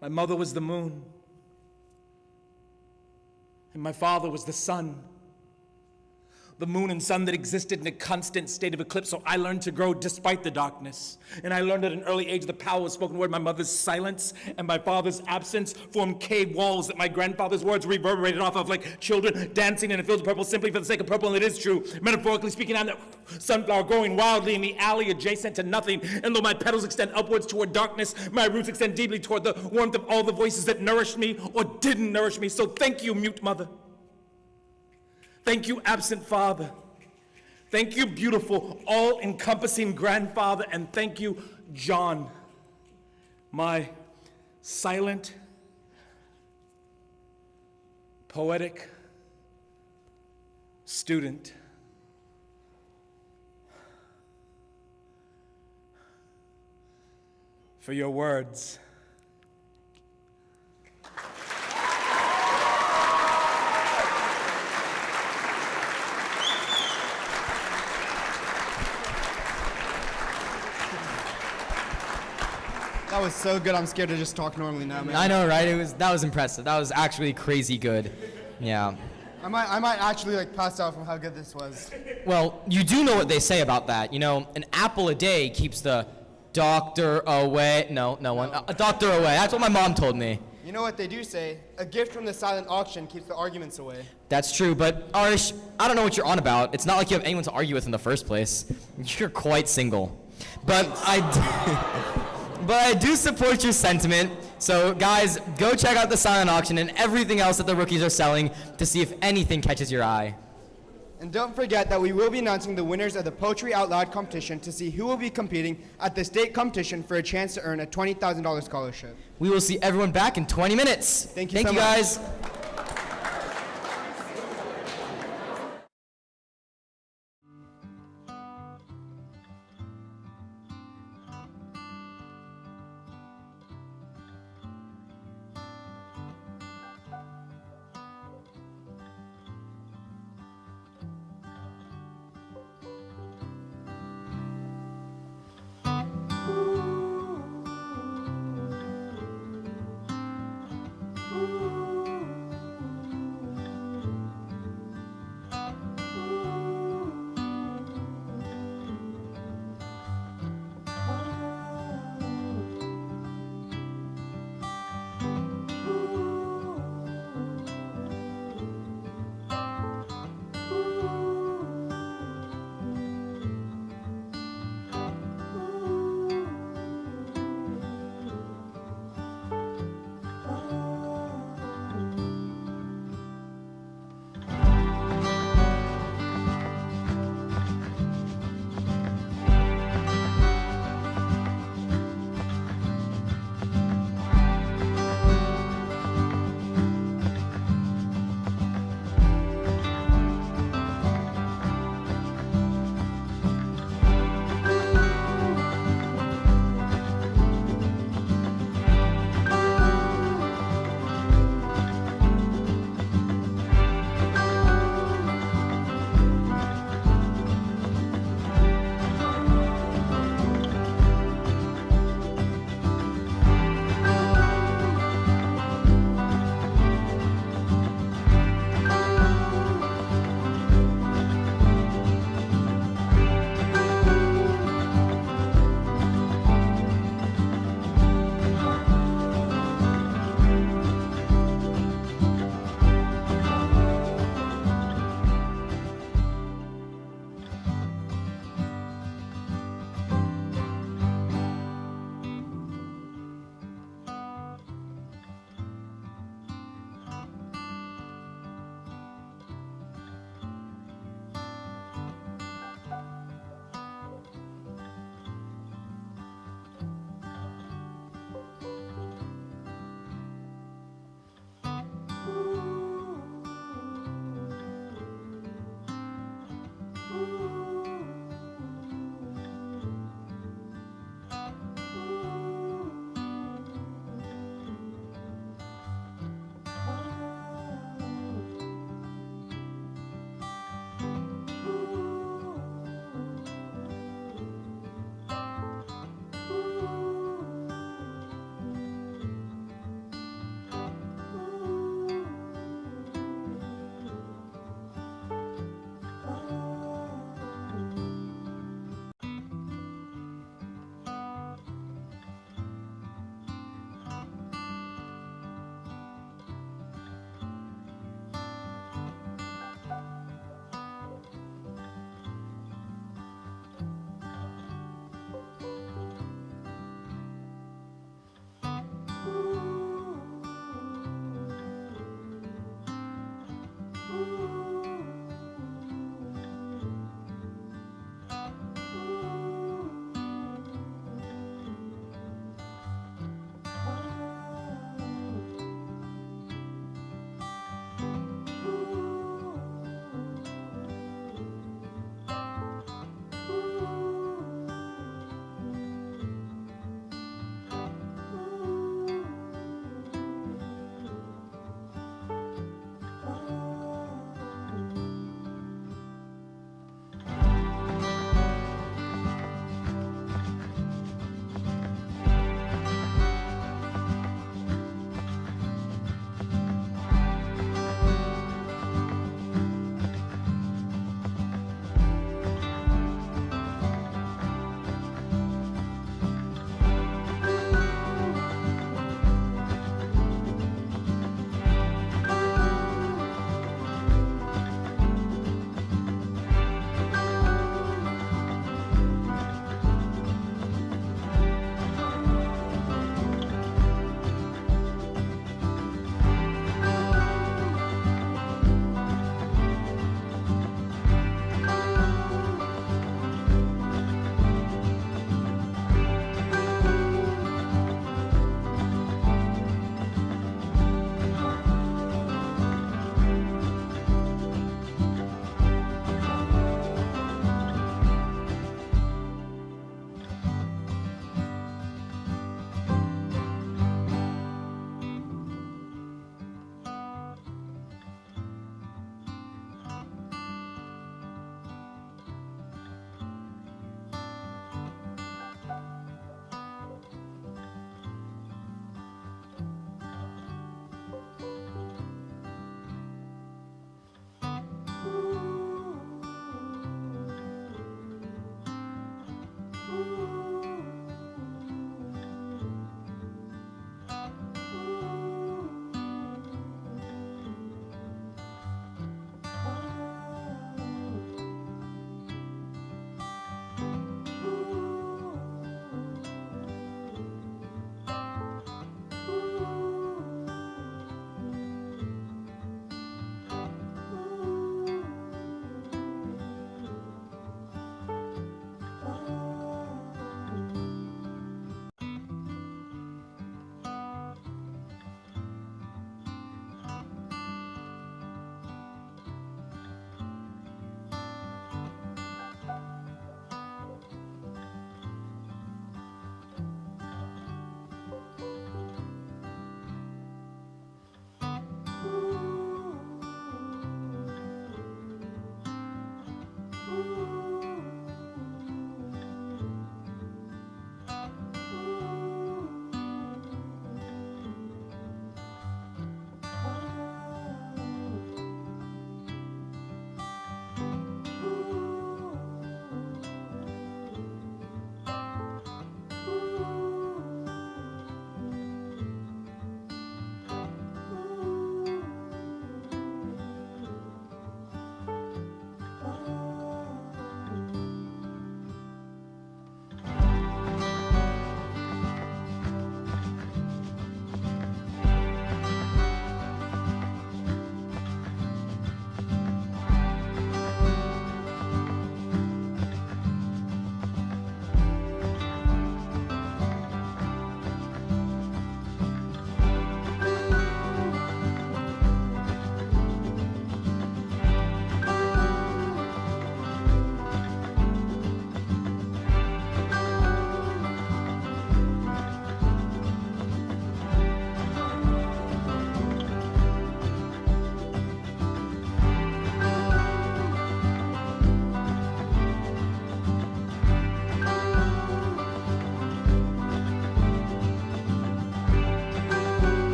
Speaker 1: My mother was the moon, and my father was the sun. The moon and sun that existed in a constant state of eclipse, so I learned to grow despite the darkness. And I learned at an early age the power of spoken word. My mother's silence and my father's absence formed cave walls that my grandfather's words reverberated off of like children dancing in a field of purple simply for the sake of purple, and it is true. Metaphorically speaking, I'm the sunflower growing wildly in the alley adjacent to nothing. And though my petals extend upwards toward darkness, my roots extend deeply toward the warmth of all the voices that nourished me or didn't nourish me. So thank you, mute mother. Thank you, absent father. Thank you, beautiful, all-encompassing grandfather. And thank you, John, my silent, poetic student. For your words.
Speaker 2: That was so good, I'm scared to just talk normally now, man.
Speaker 9: I know, right? That was impressive. That was actually crazy good. Yeah.
Speaker 2: I might actually like pass out from how good this was.
Speaker 9: Well, you do know what they say about that. You know, an apple a day keeps the Doctor away. No one. A doctor away. That's what my mom told me.
Speaker 2: You know what they do say? A gift from the silent auction keeps the arguments away.
Speaker 9: That's true, but Arish, I don't know what you're on about. It's not like you have anyone to argue with in the first place. You're quite single. But I do support your sentiment. So guys, go check out the silent auction and everything else that the rookies are selling to see if anything catches your eye.
Speaker 2: And don't forget that we will be announcing the winners of the Poetry Out Loud competition to see who will be competing at the state competition for a chance to earn a $20,000 scholarship.
Speaker 9: We will see everyone back in 20 minutes.
Speaker 2: Thank you
Speaker 9: so much. Guys.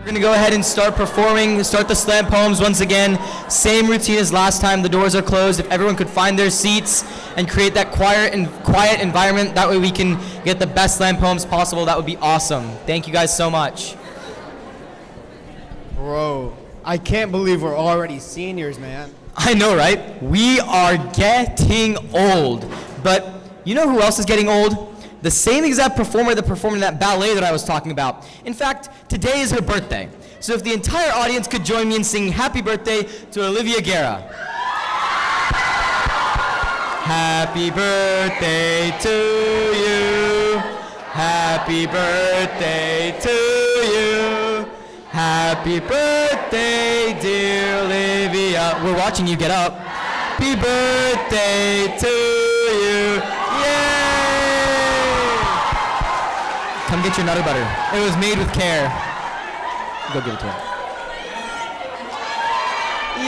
Speaker 9: We're gonna go ahead and start performing, start the slam poems once again. Same routine as last time, the doors are closed. If everyone could find their seats and create that quiet environment, that way we can get the best slam poems possible, that would be awesome. Thank you guys so much.
Speaker 2: Bro, I can't believe we're already seniors, man.
Speaker 9: I know, right? We are getting old. But you know who else is getting old? The same exact performer that performed in that ballet that I was talking about. In fact, today is her birthday. So if the entire audience could join me in singing happy birthday to Olivia Guerra. Happy birthday to you. Happy birthday to you. Happy birthday, dear Olivia. We're watching you, get up. Happy birthday to you. Yay! Come get your Nutter Butter. It was made with care. Go give it to her. Yay!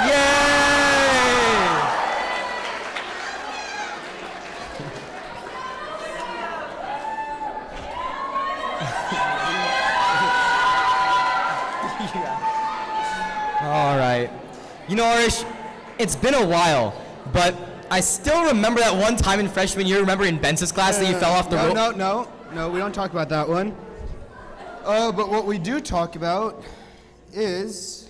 Speaker 9: Yay! All right. You know, Arish, it's been a while, but I still remember that one time in freshman year. Remember in Bence's class that you fell off the rope?
Speaker 2: No, we don't talk about that one. But what we do talk about is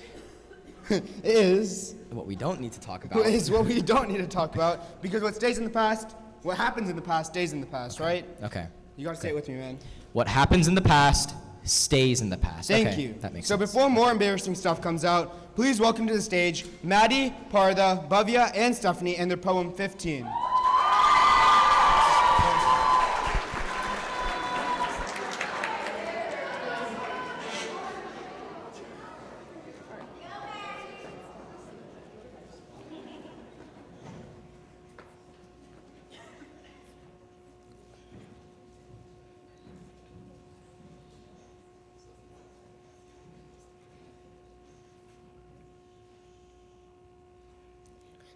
Speaker 9: what we don't need to talk about.
Speaker 2: Is what we don't need to talk about, because what stays in the past, what happens in the past stays in the past, right?
Speaker 9: Okay.
Speaker 2: You gotta say it with me, man.
Speaker 9: What happens in the past stays in the past.
Speaker 2: Thank
Speaker 9: Okay,
Speaker 2: you.
Speaker 9: That makes
Speaker 2: so
Speaker 9: sense.
Speaker 2: before more embarrassing stuff comes out, please welcome to the stage Maddie, Partha, Bhavya, and Stephanie and their poem 15.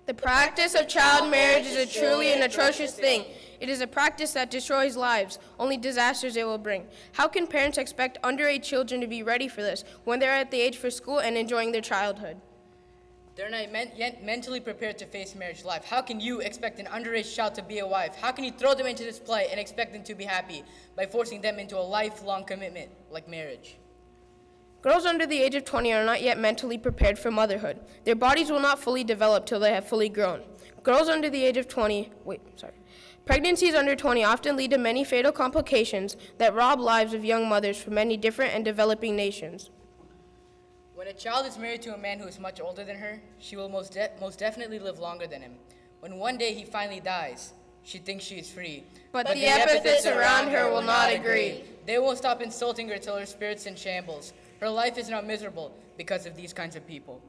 Speaker 7: The practice of child marriage is a truly an atrocious thing. It is a practice that destroys lives, only disasters it will bring. How can parents expect underage children to be ready for this when they're at the age for school and enjoying their childhood?
Speaker 19: They're not yet mentally prepared to face marriage life. How can you expect an underage child to be a wife? How can you throw them into this play and expect them to be happy by forcing them into a lifelong commitment like marriage?
Speaker 7: Girls under the age of 20 are not yet mentally prepared for motherhood. Their bodies will not fully develop till they have fully grown. Girls under the age of 20, Pregnancies under 20 often lead to many fatal complications that rob lives of young mothers from many different and developing nations.
Speaker 19: When a child is married to a man who is much older than her, she will most definitely live longer than him. When one day he finally dies, she thinks she is free.
Speaker 7: But the epithets around her will not agree.
Speaker 19: They won't stop insulting her till her spirit's in shambles. Her life is now miserable because of these kinds of people.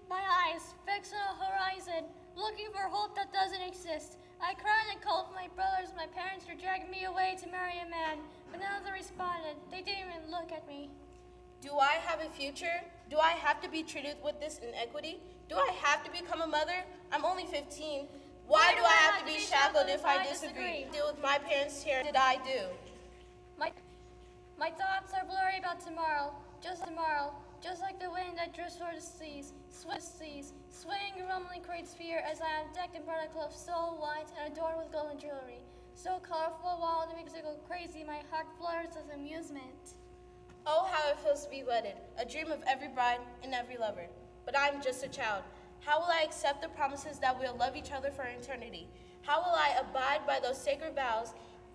Speaker 20: My eyes fixed on a horizon, looking for hope that doesn't exist. I cried and called for my brothers. My parents were dragging me away to marry a man, but none of them responded. They didn't even look at me.
Speaker 21: Do I have a future? Do I have to be treated with this inequity? Do I have to become a mother? I'm only 15. Why do I have to be shackled if I disagree? Deal with my parents' here. Did I do?
Speaker 20: My thoughts are blurry about tomorrow, just like the wind that drifts toward the seas, swaying a rumbling great sphere as I am decked in bright clothes, so white and adorned with golden jewelry. So colorful, wild, it makes me go crazy, my heart flutters with amusement.
Speaker 21: Oh, how it feels to be wedded, a dream of every bride and every lover. But I'm just a child. How will I accept the promises that we'll love each other for eternity? How will I abide by those sacred vows,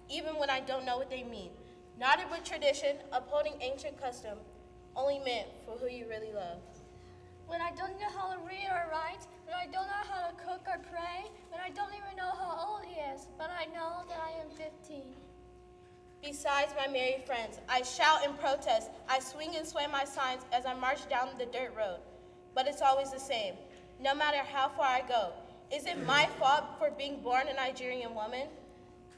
Speaker 21: even when I don't know what they mean? Knotted with tradition, upholding ancient custom, only meant for who you really love.
Speaker 20: When I don't know how to read or write, when I don't know how to cook or pray, when I don't even know how old he is, but I know that I am 15.
Speaker 21: Besides my married friends, I shout and protest. I swing and sway my signs as I march down the dirt road. But it's always the same, no matter how far I go. Is it my fault for being born a Nigerian woman?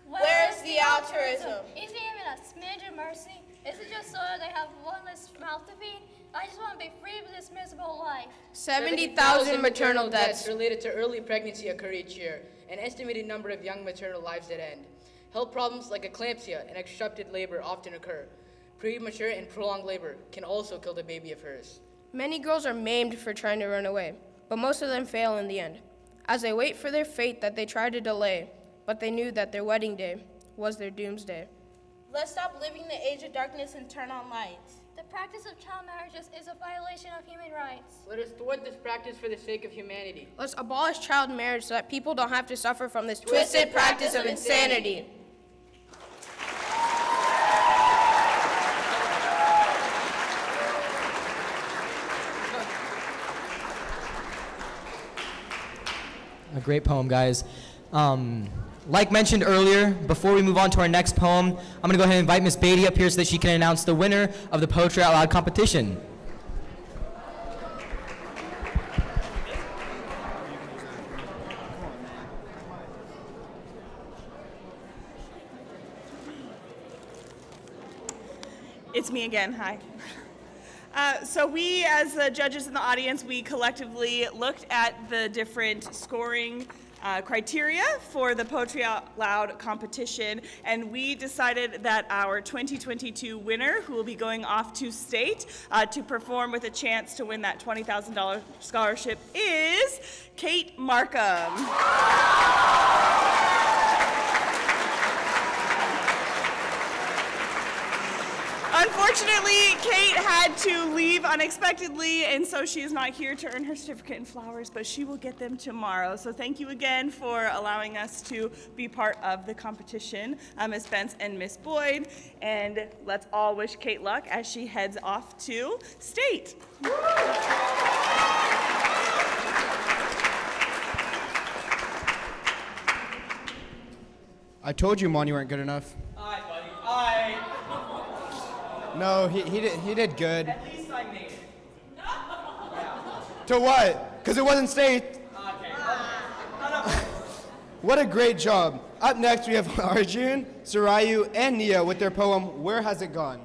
Speaker 20: Where's the altruism? Is he even a smidge of mercy? Is it just so that they have one less mouth to feed? I just want to be free of this miserable life.
Speaker 7: 70,000 maternal deaths
Speaker 19: related to early pregnancy occur each year. An estimated number of young maternal lives that end. Health problems like eclampsia and obstructed labor often occur. Premature and prolonged labor can also kill the baby of hers.
Speaker 7: Many girls are maimed for trying to run away, but most of them fail in the end, as they wait for their fate that they try to delay, but they knew that their wedding day was their doomsday.
Speaker 21: Let's stop living the age of darkness and turn on lights.
Speaker 20: The practice of child marriages is a violation of human rights.
Speaker 19: Let us thwart this practice for the sake of humanity.
Speaker 7: Let's abolish child marriage so that people don't have to suffer from this twisted practice of insanity.
Speaker 9: A great poem, guys. Like mentioned earlier, before we move on to our next poem, I'm going to go ahead and invite Miss Beatty up here so that she can announce the winner of the Poetry Out Loud competition.
Speaker 5: It's me again, hi. So we, as the judges in the audience, we collectively looked at the different scoring criteria for the Poetry Out Loud competition, and we decided that our 2022 winner, who will be going off to state to perform with a chance to win that $20,000 scholarship, is Kate Markham. Unfortunately, Kate had to leave unexpectedly, and so she is not here to earn her certificate and flowers, but she will get them tomorrow. So thank you again for allowing us to be part of the competition, Ms. Spence and Ms. Boyd, and let's all wish Kate luck as she heads off to state.
Speaker 2: I told you, Mon, you weren't good enough.
Speaker 14: Aye, buddy, aye.
Speaker 2: No, he did good.
Speaker 14: At least I made it.
Speaker 2: To what? Because it wasn't state.
Speaker 14: Okay.
Speaker 2: What a great job. Up next, we have Arjun, Sarayu, and Nia with their poem, Where Has It Gone?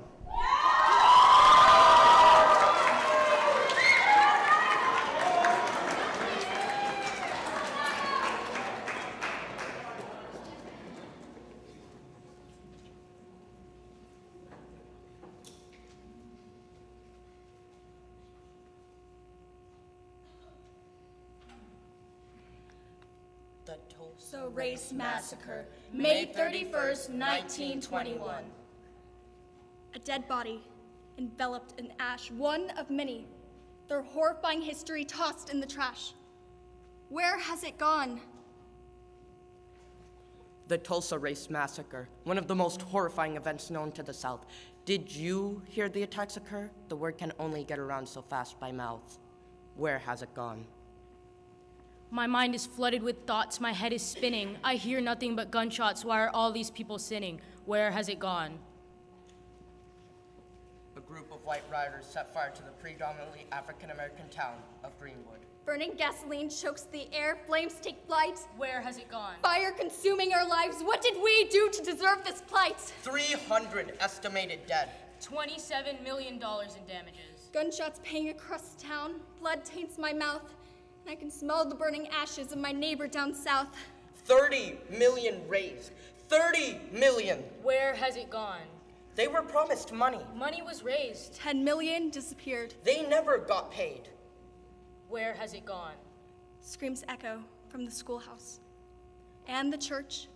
Speaker 15: Tulsa Race Massacre, May 31st, 1921. A dead body, enveloped in ash, one of many, their horrifying history tossed in the trash. Where has it gone?
Speaker 6: The Tulsa Race Massacre, one of the most horrifying events known to the South. Did you hear the attacks occur? The word can only get around so fast by mouth. Where has it gone?
Speaker 10: My mind is flooded with thoughts, my head is spinning. I hear nothing but gunshots. Why are all these people sinning? Where has it gone?
Speaker 6: A group of white rioters set fire to the predominantly African-American town of Greenwood.
Speaker 15: Burning gasoline chokes the air, flames take flight.
Speaker 10: Where has it gone?
Speaker 15: Fire consuming our lives. What did we do to deserve this plight?
Speaker 6: 300 estimated dead.
Speaker 10: $27 million in damages.
Speaker 15: Gunshots paying across town. Blood taints my mouth. And I can smell the burning ashes of my neighbor down south.
Speaker 6: 30 million raised. 30 million.
Speaker 10: Where has it gone?
Speaker 6: They were promised money.
Speaker 10: Money was raised.
Speaker 15: 10 million disappeared.
Speaker 6: They never got paid.
Speaker 10: Where has it gone?
Speaker 15: Screams echo from the schoolhouse, and the church,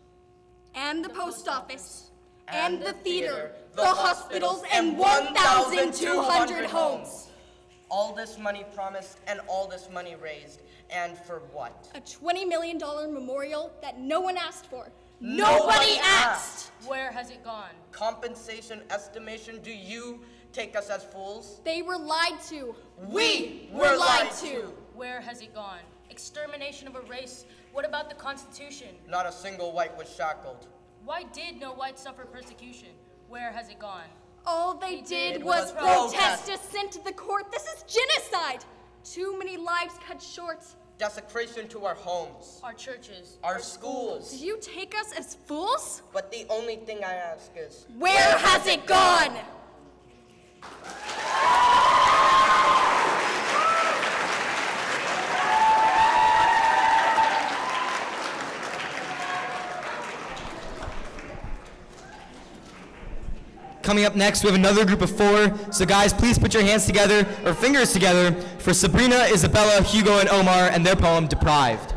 Speaker 15: and the post office, and the theater, the hospitals, and 1,200 homes.
Speaker 6: All this money promised and all this money raised. And for what?
Speaker 15: A $20 million memorial that no one asked for. Nobody asked!
Speaker 10: Where has it gone?
Speaker 6: Compensation estimation, do you take us as fools?
Speaker 15: They were lied to.
Speaker 6: We were lied to.
Speaker 10: Where has it gone? Extermination of a race. What about the Constitution?
Speaker 6: Not a single white was shackled.
Speaker 10: Why did no whites suffer persecution? Where has it gone?
Speaker 15: All they did was protest dissent to the court. This is genocide. Too many lives cut short.
Speaker 6: desecration to our homes,
Speaker 17: our churches,
Speaker 6: our schools.
Speaker 23: Do you take us as fools?
Speaker 6: But the only thing I ask is,
Speaker 23: Where has it gone?
Speaker 9: Coming up next, we have another group of 4. So guys, please put your hands together, or fingers together, for Sabrina, Isabella, Hugo, and Omar, and their poem, Deprived.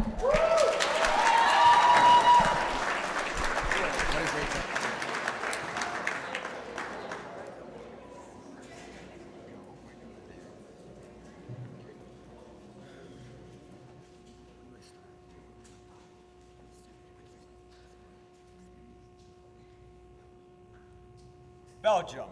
Speaker 8: Belgium,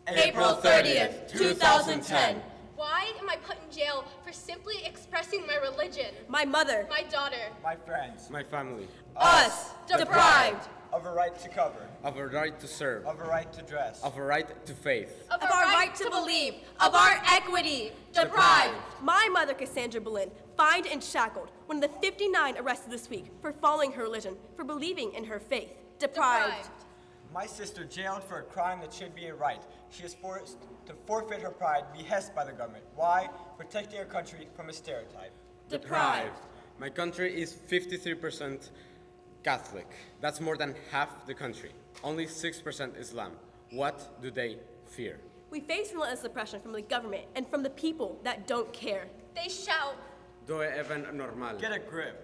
Speaker 23: April 30th, 2010.
Speaker 15: Why am I put in jail for simply expressing my religion?
Speaker 23: My mother.
Speaker 15: My daughter.
Speaker 8: my friends,
Speaker 11: My family.
Speaker 23: Us. Deprived.
Speaker 8: of a right to cover,
Speaker 11: Of a right to serve.
Speaker 8: of a right to dress,
Speaker 11: Of a right to faith.
Speaker 23: Of our right to believe. Of our equity. Deprived. My mother, Cassandra Boleyn, fined and shackled. One of the 59 arrested this week for following her religion, for believing in her faith. Deprived.
Speaker 8: my sister jailed for a crime that should be a right. She is forced to forfeit her pride, behest by the government. Why? Protecting her country from a stereotype.
Speaker 23: Deprived.
Speaker 11: My country is 53% Catholic. That's more than half the country. Only 6% Islam. What do they fear?
Speaker 23: We face relentless oppression from the government and from the people that don't care.
Speaker 15: They shout.
Speaker 11: Doe even normal.
Speaker 8: Get a grip.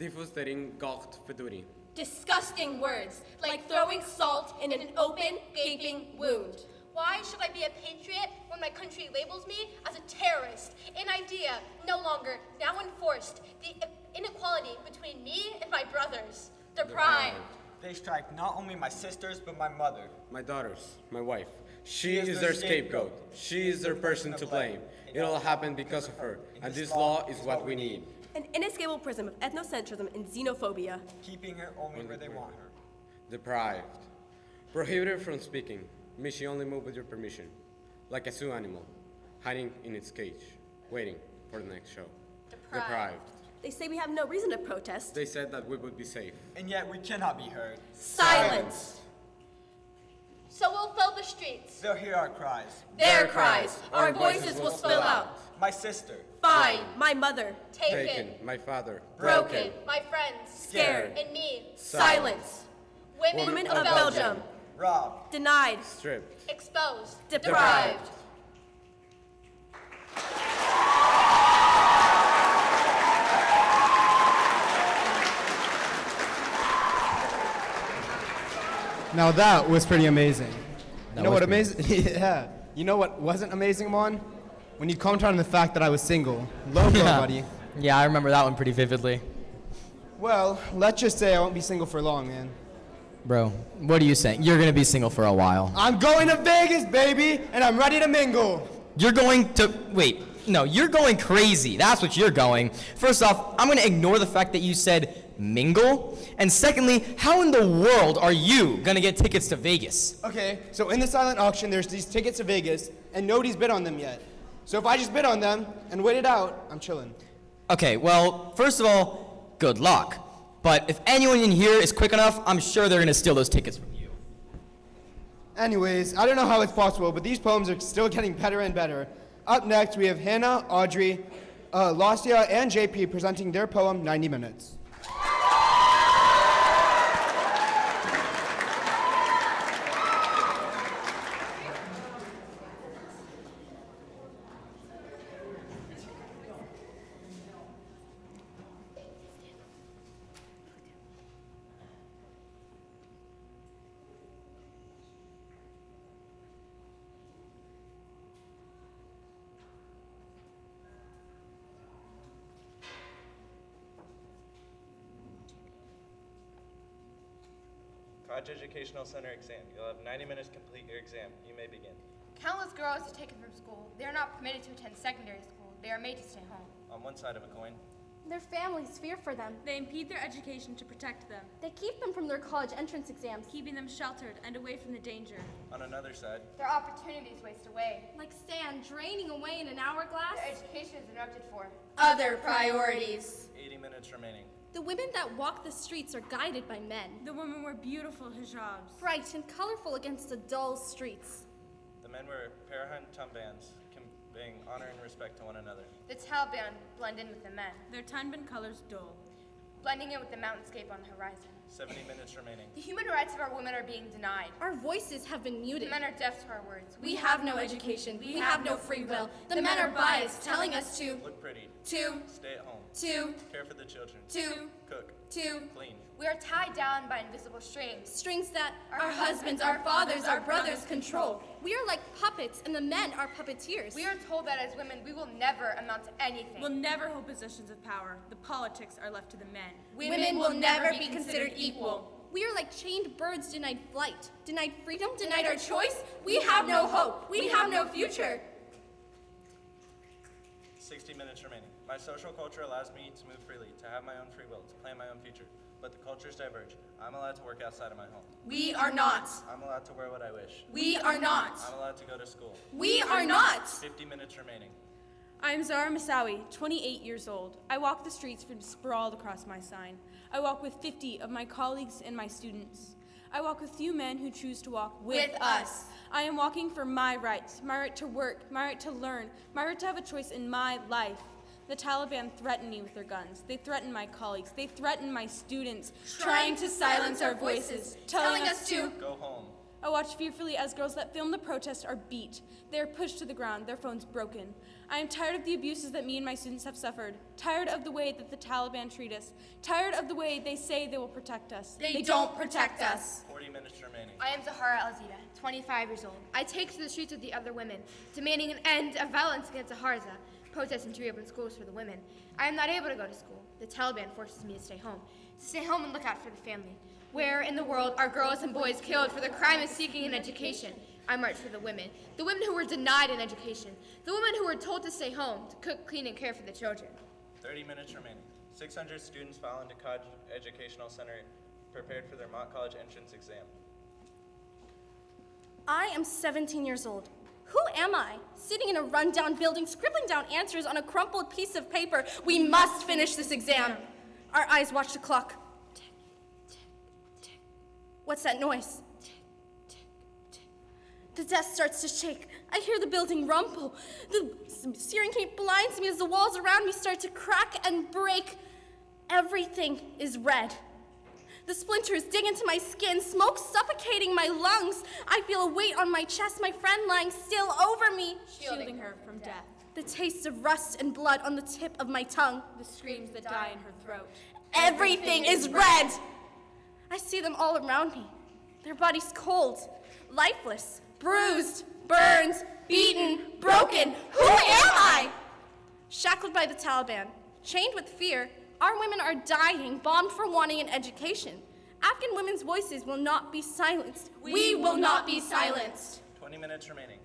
Speaker 11: Diffus derin gacht feduri.
Speaker 15: Disgusting words, like throwing salt in an open, gaping wound. Why should I be a patriot when my country labels me as a terrorist? An idea no longer, now enforced. The inequality between me and my brothers. Deprived.
Speaker 8: They strike not only my sisters, but my mother.
Speaker 11: My daughters, my wife. She is their scapegoat. She is their person to blame. It all happened because of her, and this law is what we need.
Speaker 23: An inescapable prism of ethnocentrism and xenophobia.
Speaker 8: Keeping her only where they want her.
Speaker 11: Deprived. Prohibited from speaking. May she only move with your permission. Like a zoo animal, hiding in its cage, waiting for the next show. Deprived.
Speaker 23: They say we have no reason to protest.
Speaker 11: They said that we would be safe.
Speaker 8: And yet we cannot be heard.
Speaker 23: Silence.
Speaker 15: So we'll fill the streets.
Speaker 8: They'll hear our cries.
Speaker 23: Their cries. Our voices will spill out.
Speaker 8: My sister.
Speaker 23: Fine. My mother.
Speaker 15: Taken.
Speaker 11: My father.
Speaker 23: Broken.
Speaker 15: My friends.
Speaker 23: Scared.
Speaker 15: And me.
Speaker 23: Silence.
Speaker 15: Women
Speaker 23: of Belgium.
Speaker 8: Robbed.
Speaker 23: Denied.
Speaker 11: Stripped.
Speaker 15: Exposed.
Speaker 23: Deprived.
Speaker 2: Now that was pretty amazing.
Speaker 9: That
Speaker 2: You know
Speaker 9: was
Speaker 2: what
Speaker 9: pretty
Speaker 2: amazing? Yeah. You know what wasn't amazing, Mon? When you commented on the fact that I was single. Low blow, buddy.
Speaker 9: Yeah, I remember that one pretty vividly.
Speaker 2: Well, let's just say I won't be single for long, man.
Speaker 9: Bro, what are you saying? You're gonna be single for a while.
Speaker 2: I'm going to Vegas, baby, and I'm ready to mingle.
Speaker 9: You're going to, wait, no, you're going crazy. That's what you're going. First off, I'm gonna ignore the fact that you said mingle. And secondly, how in the world are you gonna get tickets to Vegas?
Speaker 2: Okay, so in the silent auction, there's these tickets to Vegas, and nobody's bid on them yet. So if I just bid on them and wait it out, I'm chilling.
Speaker 9: Okay, well, first of all, good luck. But if anyone in here is quick enough, I'm sure they're gonna steal those tickets from you.
Speaker 2: Anyways, I don't know how it's possible, but these poems are still getting better and better. Up next, we have Hannah, Audrey, Lastia, and JP presenting their poem, 90 Minutes.
Speaker 12: College Educational Center exam. You'll have 90 minutes to complete your exam. You may begin.
Speaker 3: Countless girls are taken from school. They are not permitted to attend secondary school. They are made to stay home.
Speaker 12: On one side of a coin.
Speaker 13: Their families fear for them.
Speaker 23: They impede their education to protect them,
Speaker 13: They keep them from their college entrance exams.
Speaker 23: keeping them sheltered and away from the danger.
Speaker 12: On another side,
Speaker 3: Their opportunities waste away.
Speaker 13: Like sand draining away in an hourglass.
Speaker 3: Their education is interrupted for
Speaker 13: Other priorities.
Speaker 12: 80 minutes remaining.
Speaker 13: The women that walk the streets are guided by men.
Speaker 23: The women wear beautiful hijabs,
Speaker 13: Bright and colorful against the dull streets.
Speaker 12: The men wear Parahan Tumbans, conveying honor and respect to one another.
Speaker 3: the Taliban blend in with the men,
Speaker 23: their Tanban colors dull.
Speaker 3: blending in with the mountainscape on the horizon.
Speaker 12: 70 minutes remaining.
Speaker 3: The human rights of our women are being denied.
Speaker 13: Our voices have been
Speaker 3: The
Speaker 13: muted.
Speaker 3: men are deaf to our words.
Speaker 13: We have no education. We have no free will. The men are biased, telling us to
Speaker 12: Look pretty. Stay at home. Care for the children. Cook. Clean.
Speaker 3: We are tied down by invisible strings.
Speaker 13: Strings that our husbands, our fathers, our brothers control. We are like puppets, and the men are puppeteers.
Speaker 3: We are told that as women, we will never amount to anything.
Speaker 23: Will never hold positions of power. The politics are left to the men.
Speaker 13: Women will never be considered equal. We are like chained birds denied flight, denied freedom, denied our choice. We have no hope. We have no future.
Speaker 12: 60 minutes remaining. My social culture allows me to move freely, to have my own free will, to plan my own future. But the cultures diverge. I'm allowed to work outside of my home.
Speaker 13: We are not.
Speaker 12: I'm allowed to wear what I wish.
Speaker 13: We are not.
Speaker 12: I'm allowed to go to school.
Speaker 13: We are not.
Speaker 12: 50 minutes remaining.
Speaker 23: I am Zara Masawi, 28 years old. I walk the streets sprawled across my sign. I walk with 50 of my colleagues and my students. I walk with few men who choose to walk with us. I am walking for my rights, my right to work, my right to learn, my right to have a choice in my life. The Taliban threaten me with their guns. They threaten my colleagues. They threaten my students, trying to silence our voices, telling us to
Speaker 12: go home.
Speaker 23: I watch fearfully as girls that film the protest are beat. They are pushed to the ground, their phones broken. I am tired of the abuses that me and my students have suffered, tired of the way that the Taliban treat us, tired of the way they say they will protect us.
Speaker 13: They don't protect us.
Speaker 12: 40 minutes remaining.
Speaker 3: I am Zahara Alzida, 25 years old. I take to the streets with the other women, demanding an end of violence against Zaharza, protesting to reopen schools for the women. I am not able to go to school. The Taliban forces me to stay home and look out for the family. Where in the world are girls and boys killed for the crime of seeking an education? I march for the women who were denied an education, the women who were told to stay home, to cook, clean, and care for the children.
Speaker 12: 30 minutes remaining. 600 students file into College Educational Center prepared for their mock college entrance exam.
Speaker 13: I am 17 years old. Who am I? Sitting in a rundown building, scribbling down answers on a crumpled piece of paper. We must finish this exam. Our eyes watch the clock. Tick, tick, tick. What's that noise? Tick, tick, tick. The desk starts to shake. I hear the building rumble. The steering cape blinds me as the walls around me start to crack and break. Everything is red. The splinters dig into my skin, smoke suffocating my lungs. I feel a weight on my chest, my friend lying still over me,
Speaker 23: shielding her from death.
Speaker 13: The taste of rust and blood on the tip of my tongue.
Speaker 23: The screams that die in her throat.
Speaker 13: Everything is red! I see them all around me. Their bodies cold, lifeless, bruised, burned, beaten, broken. Who am I? Shackled by the Taliban, chained with fear, our women are dying, bombed for wanting an education. Afghan women's voices will not be silenced. We will not be silenced.
Speaker 12: 20 minutes remaining.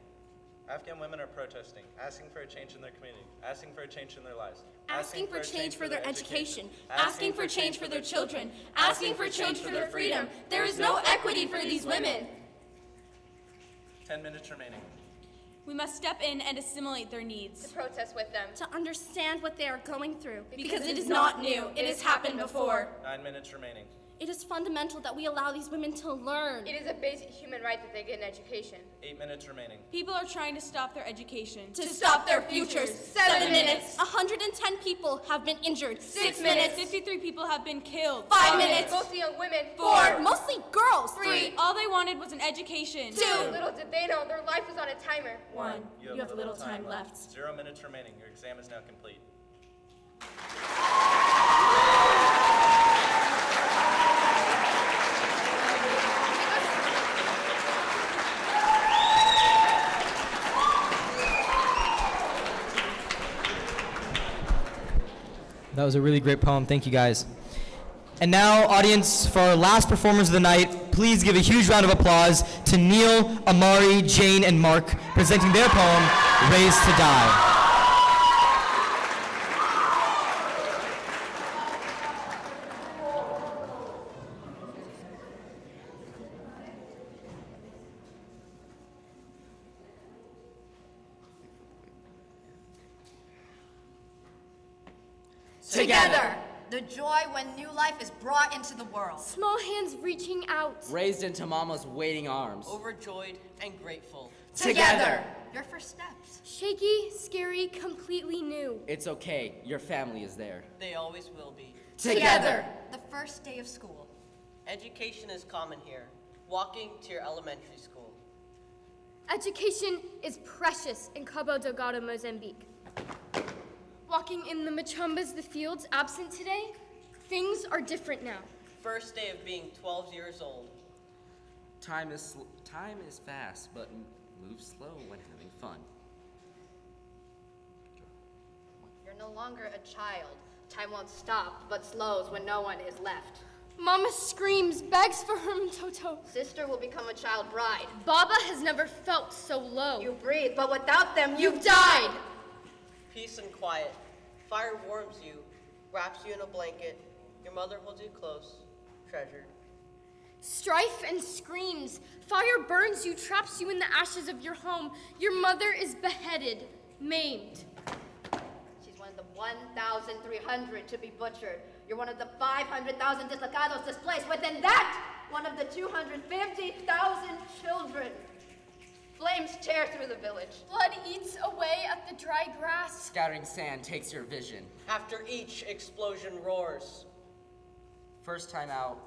Speaker 12: Afghan women are protesting, asking for a change in their community, asking for a change in their lives.
Speaker 13: Asking for change for their education, asking for change for their children, asking for change for their freedom. There is no equity for these women.
Speaker 12: 10 minutes remaining.
Speaker 23: We must step in and assimilate their needs.
Speaker 3: To protest with them.
Speaker 13: To understand what they are going through. Because it is not new. It has happened before.
Speaker 12: 9 minutes remaining.
Speaker 13: It is fundamental that we allow these women to learn.
Speaker 3: It is a basic human right that they get an education.
Speaker 12: 8 minutes remaining.
Speaker 23: People are trying to stop their education.
Speaker 13: To stop their futures. 7 minutes. 110 people have been injured. 6 minutes.
Speaker 23: 53 people have been killed.
Speaker 13: 5 minutes.
Speaker 3: Mostly young women.
Speaker 13: 4. Mostly girls.
Speaker 23: 3. All they wanted was an education.
Speaker 13: 2.
Speaker 3: Little did they know their life was on a timer.
Speaker 13: 1. You have little time left.
Speaker 12: 0 minutes remaining. Your exam is now complete.
Speaker 9: That was a really great poem. Thank you, guys. And now, audience, for our last performers of the night, please give a huge round of applause to Neil, Amari, Jane, and Mark presenting their poem, Raised to Die.
Speaker 4: Together. The joy when new life is brought into the world.
Speaker 3: Small hands reaching out.
Speaker 14: Raised into mama's waiting arms.
Speaker 6: Overjoyed and grateful.
Speaker 4: Together. Your first steps.
Speaker 3: Shaky, scary, completely new.
Speaker 14: It's okay, your family is there.
Speaker 6: They always will be.
Speaker 4: Together. The first day of school.
Speaker 6: Education is common here. Walking to your elementary school.
Speaker 3: Education is precious in Cabo Delgado, Mozambique. Walking in the Machumbas, the fields, absent today, things are different now.
Speaker 6: First day of being 12 years old.
Speaker 14: Time is fast, but moves slow when having fun.
Speaker 4: You're no longer a child. Time won't stop, but slows when no one is left.
Speaker 3: Mama screams, begs for her mtoto.
Speaker 4: Sister will become a child bride.
Speaker 3: Baba has never felt so low.
Speaker 4: You breathe, but without them, you've died.
Speaker 6: Peace and quiet. Fire warms you, wraps you in a blanket. Your mother holds you close, treasured.
Speaker 3: Strife and screams. Fire burns you, traps you in the ashes of your home. Your mother is beheaded, maimed.
Speaker 4: She's one of the 1,300 to be butchered. You're one of the 500,000 dislocados displaced. Within that, one of the 250,000 children. Flames tear through the village.
Speaker 3: Blood eats away at the dry grass.
Speaker 14: Scattering sand takes your vision.
Speaker 6: After each explosion roars.
Speaker 14: First time out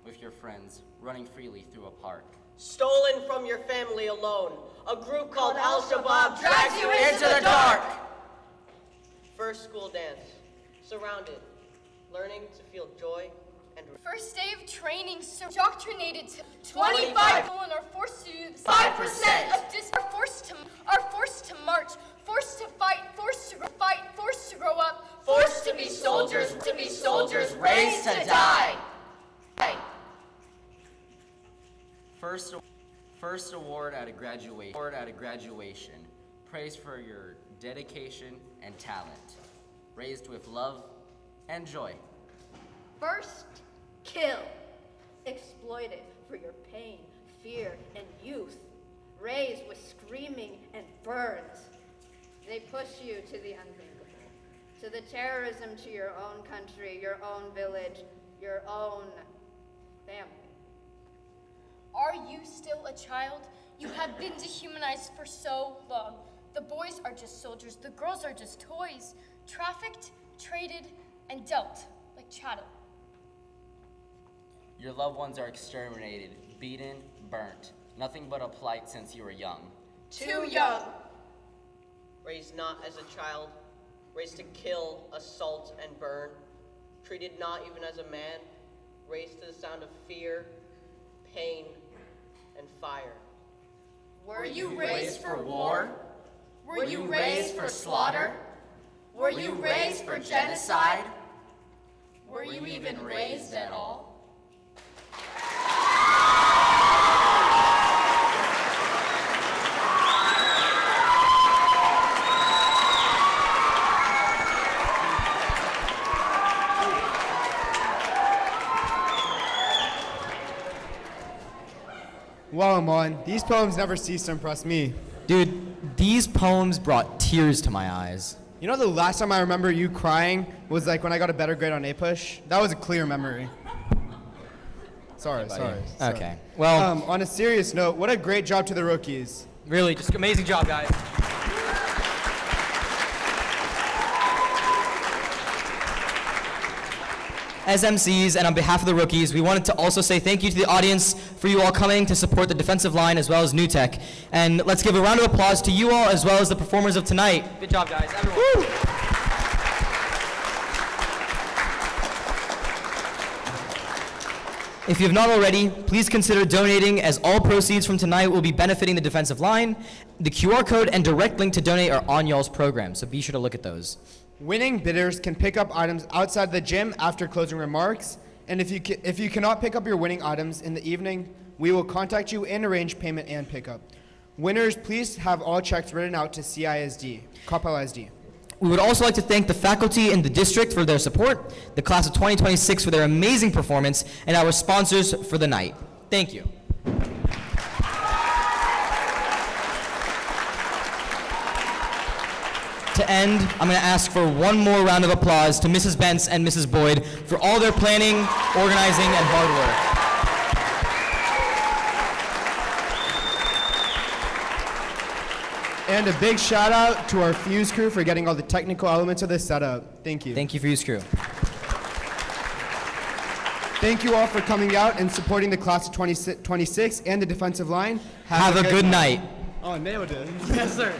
Speaker 14: with your friends, running freely through a park.
Speaker 6: Stolen from your family alone. A group called Al-Shabaab drags you into the dark. First school dance. Surrounded. Learning to feel joy and
Speaker 3: First day of training, so indoctrinated to
Speaker 6: 25
Speaker 3: and are forced to do
Speaker 6: 5%
Speaker 3: are forced to march, forced to fight, forced to grow up,
Speaker 6: forced to be soldiers, raised to die.
Speaker 14: First award at a graduation. Praise for your dedication and talent. Raised with love and joy.
Speaker 4: First kill. Exploited for your pain, fear, and youth. Raised with screaming and burns. They push you to the unthinkable. To the terrorism to your own country, your own village, your own family.
Speaker 3: Are you still a child? You have been dehumanized for so long. The boys are just soldiers, the girls are just toys. Trafficked, traded, and dealt like chattel.
Speaker 14: Your loved ones are exterminated, beaten, burnt. Nothing but a plight since you were young.
Speaker 6: Too young. Raised not as a child, raised to kill, assault, and burn. Treated not even as a man, raised to the sound of fear, pain, and fire.
Speaker 4: Were you raised for war? Were you raised for slaughter? Were you raised for genocide? Were you even raised at all?
Speaker 2: Wow, Amon, these poems never cease to impress me.
Speaker 9: Dude, these poems brought tears to my eyes.
Speaker 2: You know the last time I remember you crying was like when I got a better grade on APUSH? That was a clear memory. Sorry.
Speaker 9: Okay, well.
Speaker 2: On a serious note, what a great job to the rookies.
Speaker 9: Really, just amazing job, guys. As MCs and on behalf of the rookies, we wanted to also say thank you to the audience for you all coming to support the defensive line as well as New Tech. And let's give a round of applause to you all as well as the performers of tonight. Good job, guys, everyone. Woo! If you have not already, please consider donating as all proceeds from tonight will be benefiting the defensive line. The QR code and direct link to donate are on y'all's program, so be sure to look at those.
Speaker 2: Winning bidders can pick up items outside the gym after closing remarks, and if you cannot pick up your winning items in the evening, we will contact you and arrange payment and pickup. Winners, please have all checks written out to CISD, Coppell ISD.
Speaker 9: We would also like to thank the faculty in the district for their support, the class of 2026 for their amazing performance, and our sponsors for the night. Thank you. to end, I'm going to ask for one more round of applause to Mrs. Bentz and Mrs. Boyd for all their planning, organizing, and hard work.
Speaker 2: And a big shout out to our Fuse crew for getting all the technical elements of this setup. Thank you.
Speaker 9: Thank you, Fuse crew.
Speaker 2: Thank you all for coming out and supporting the class of 26 and the defensive line.
Speaker 9: Have a good night.
Speaker 2: Oh, nailed it.
Speaker 6: Yes, sir.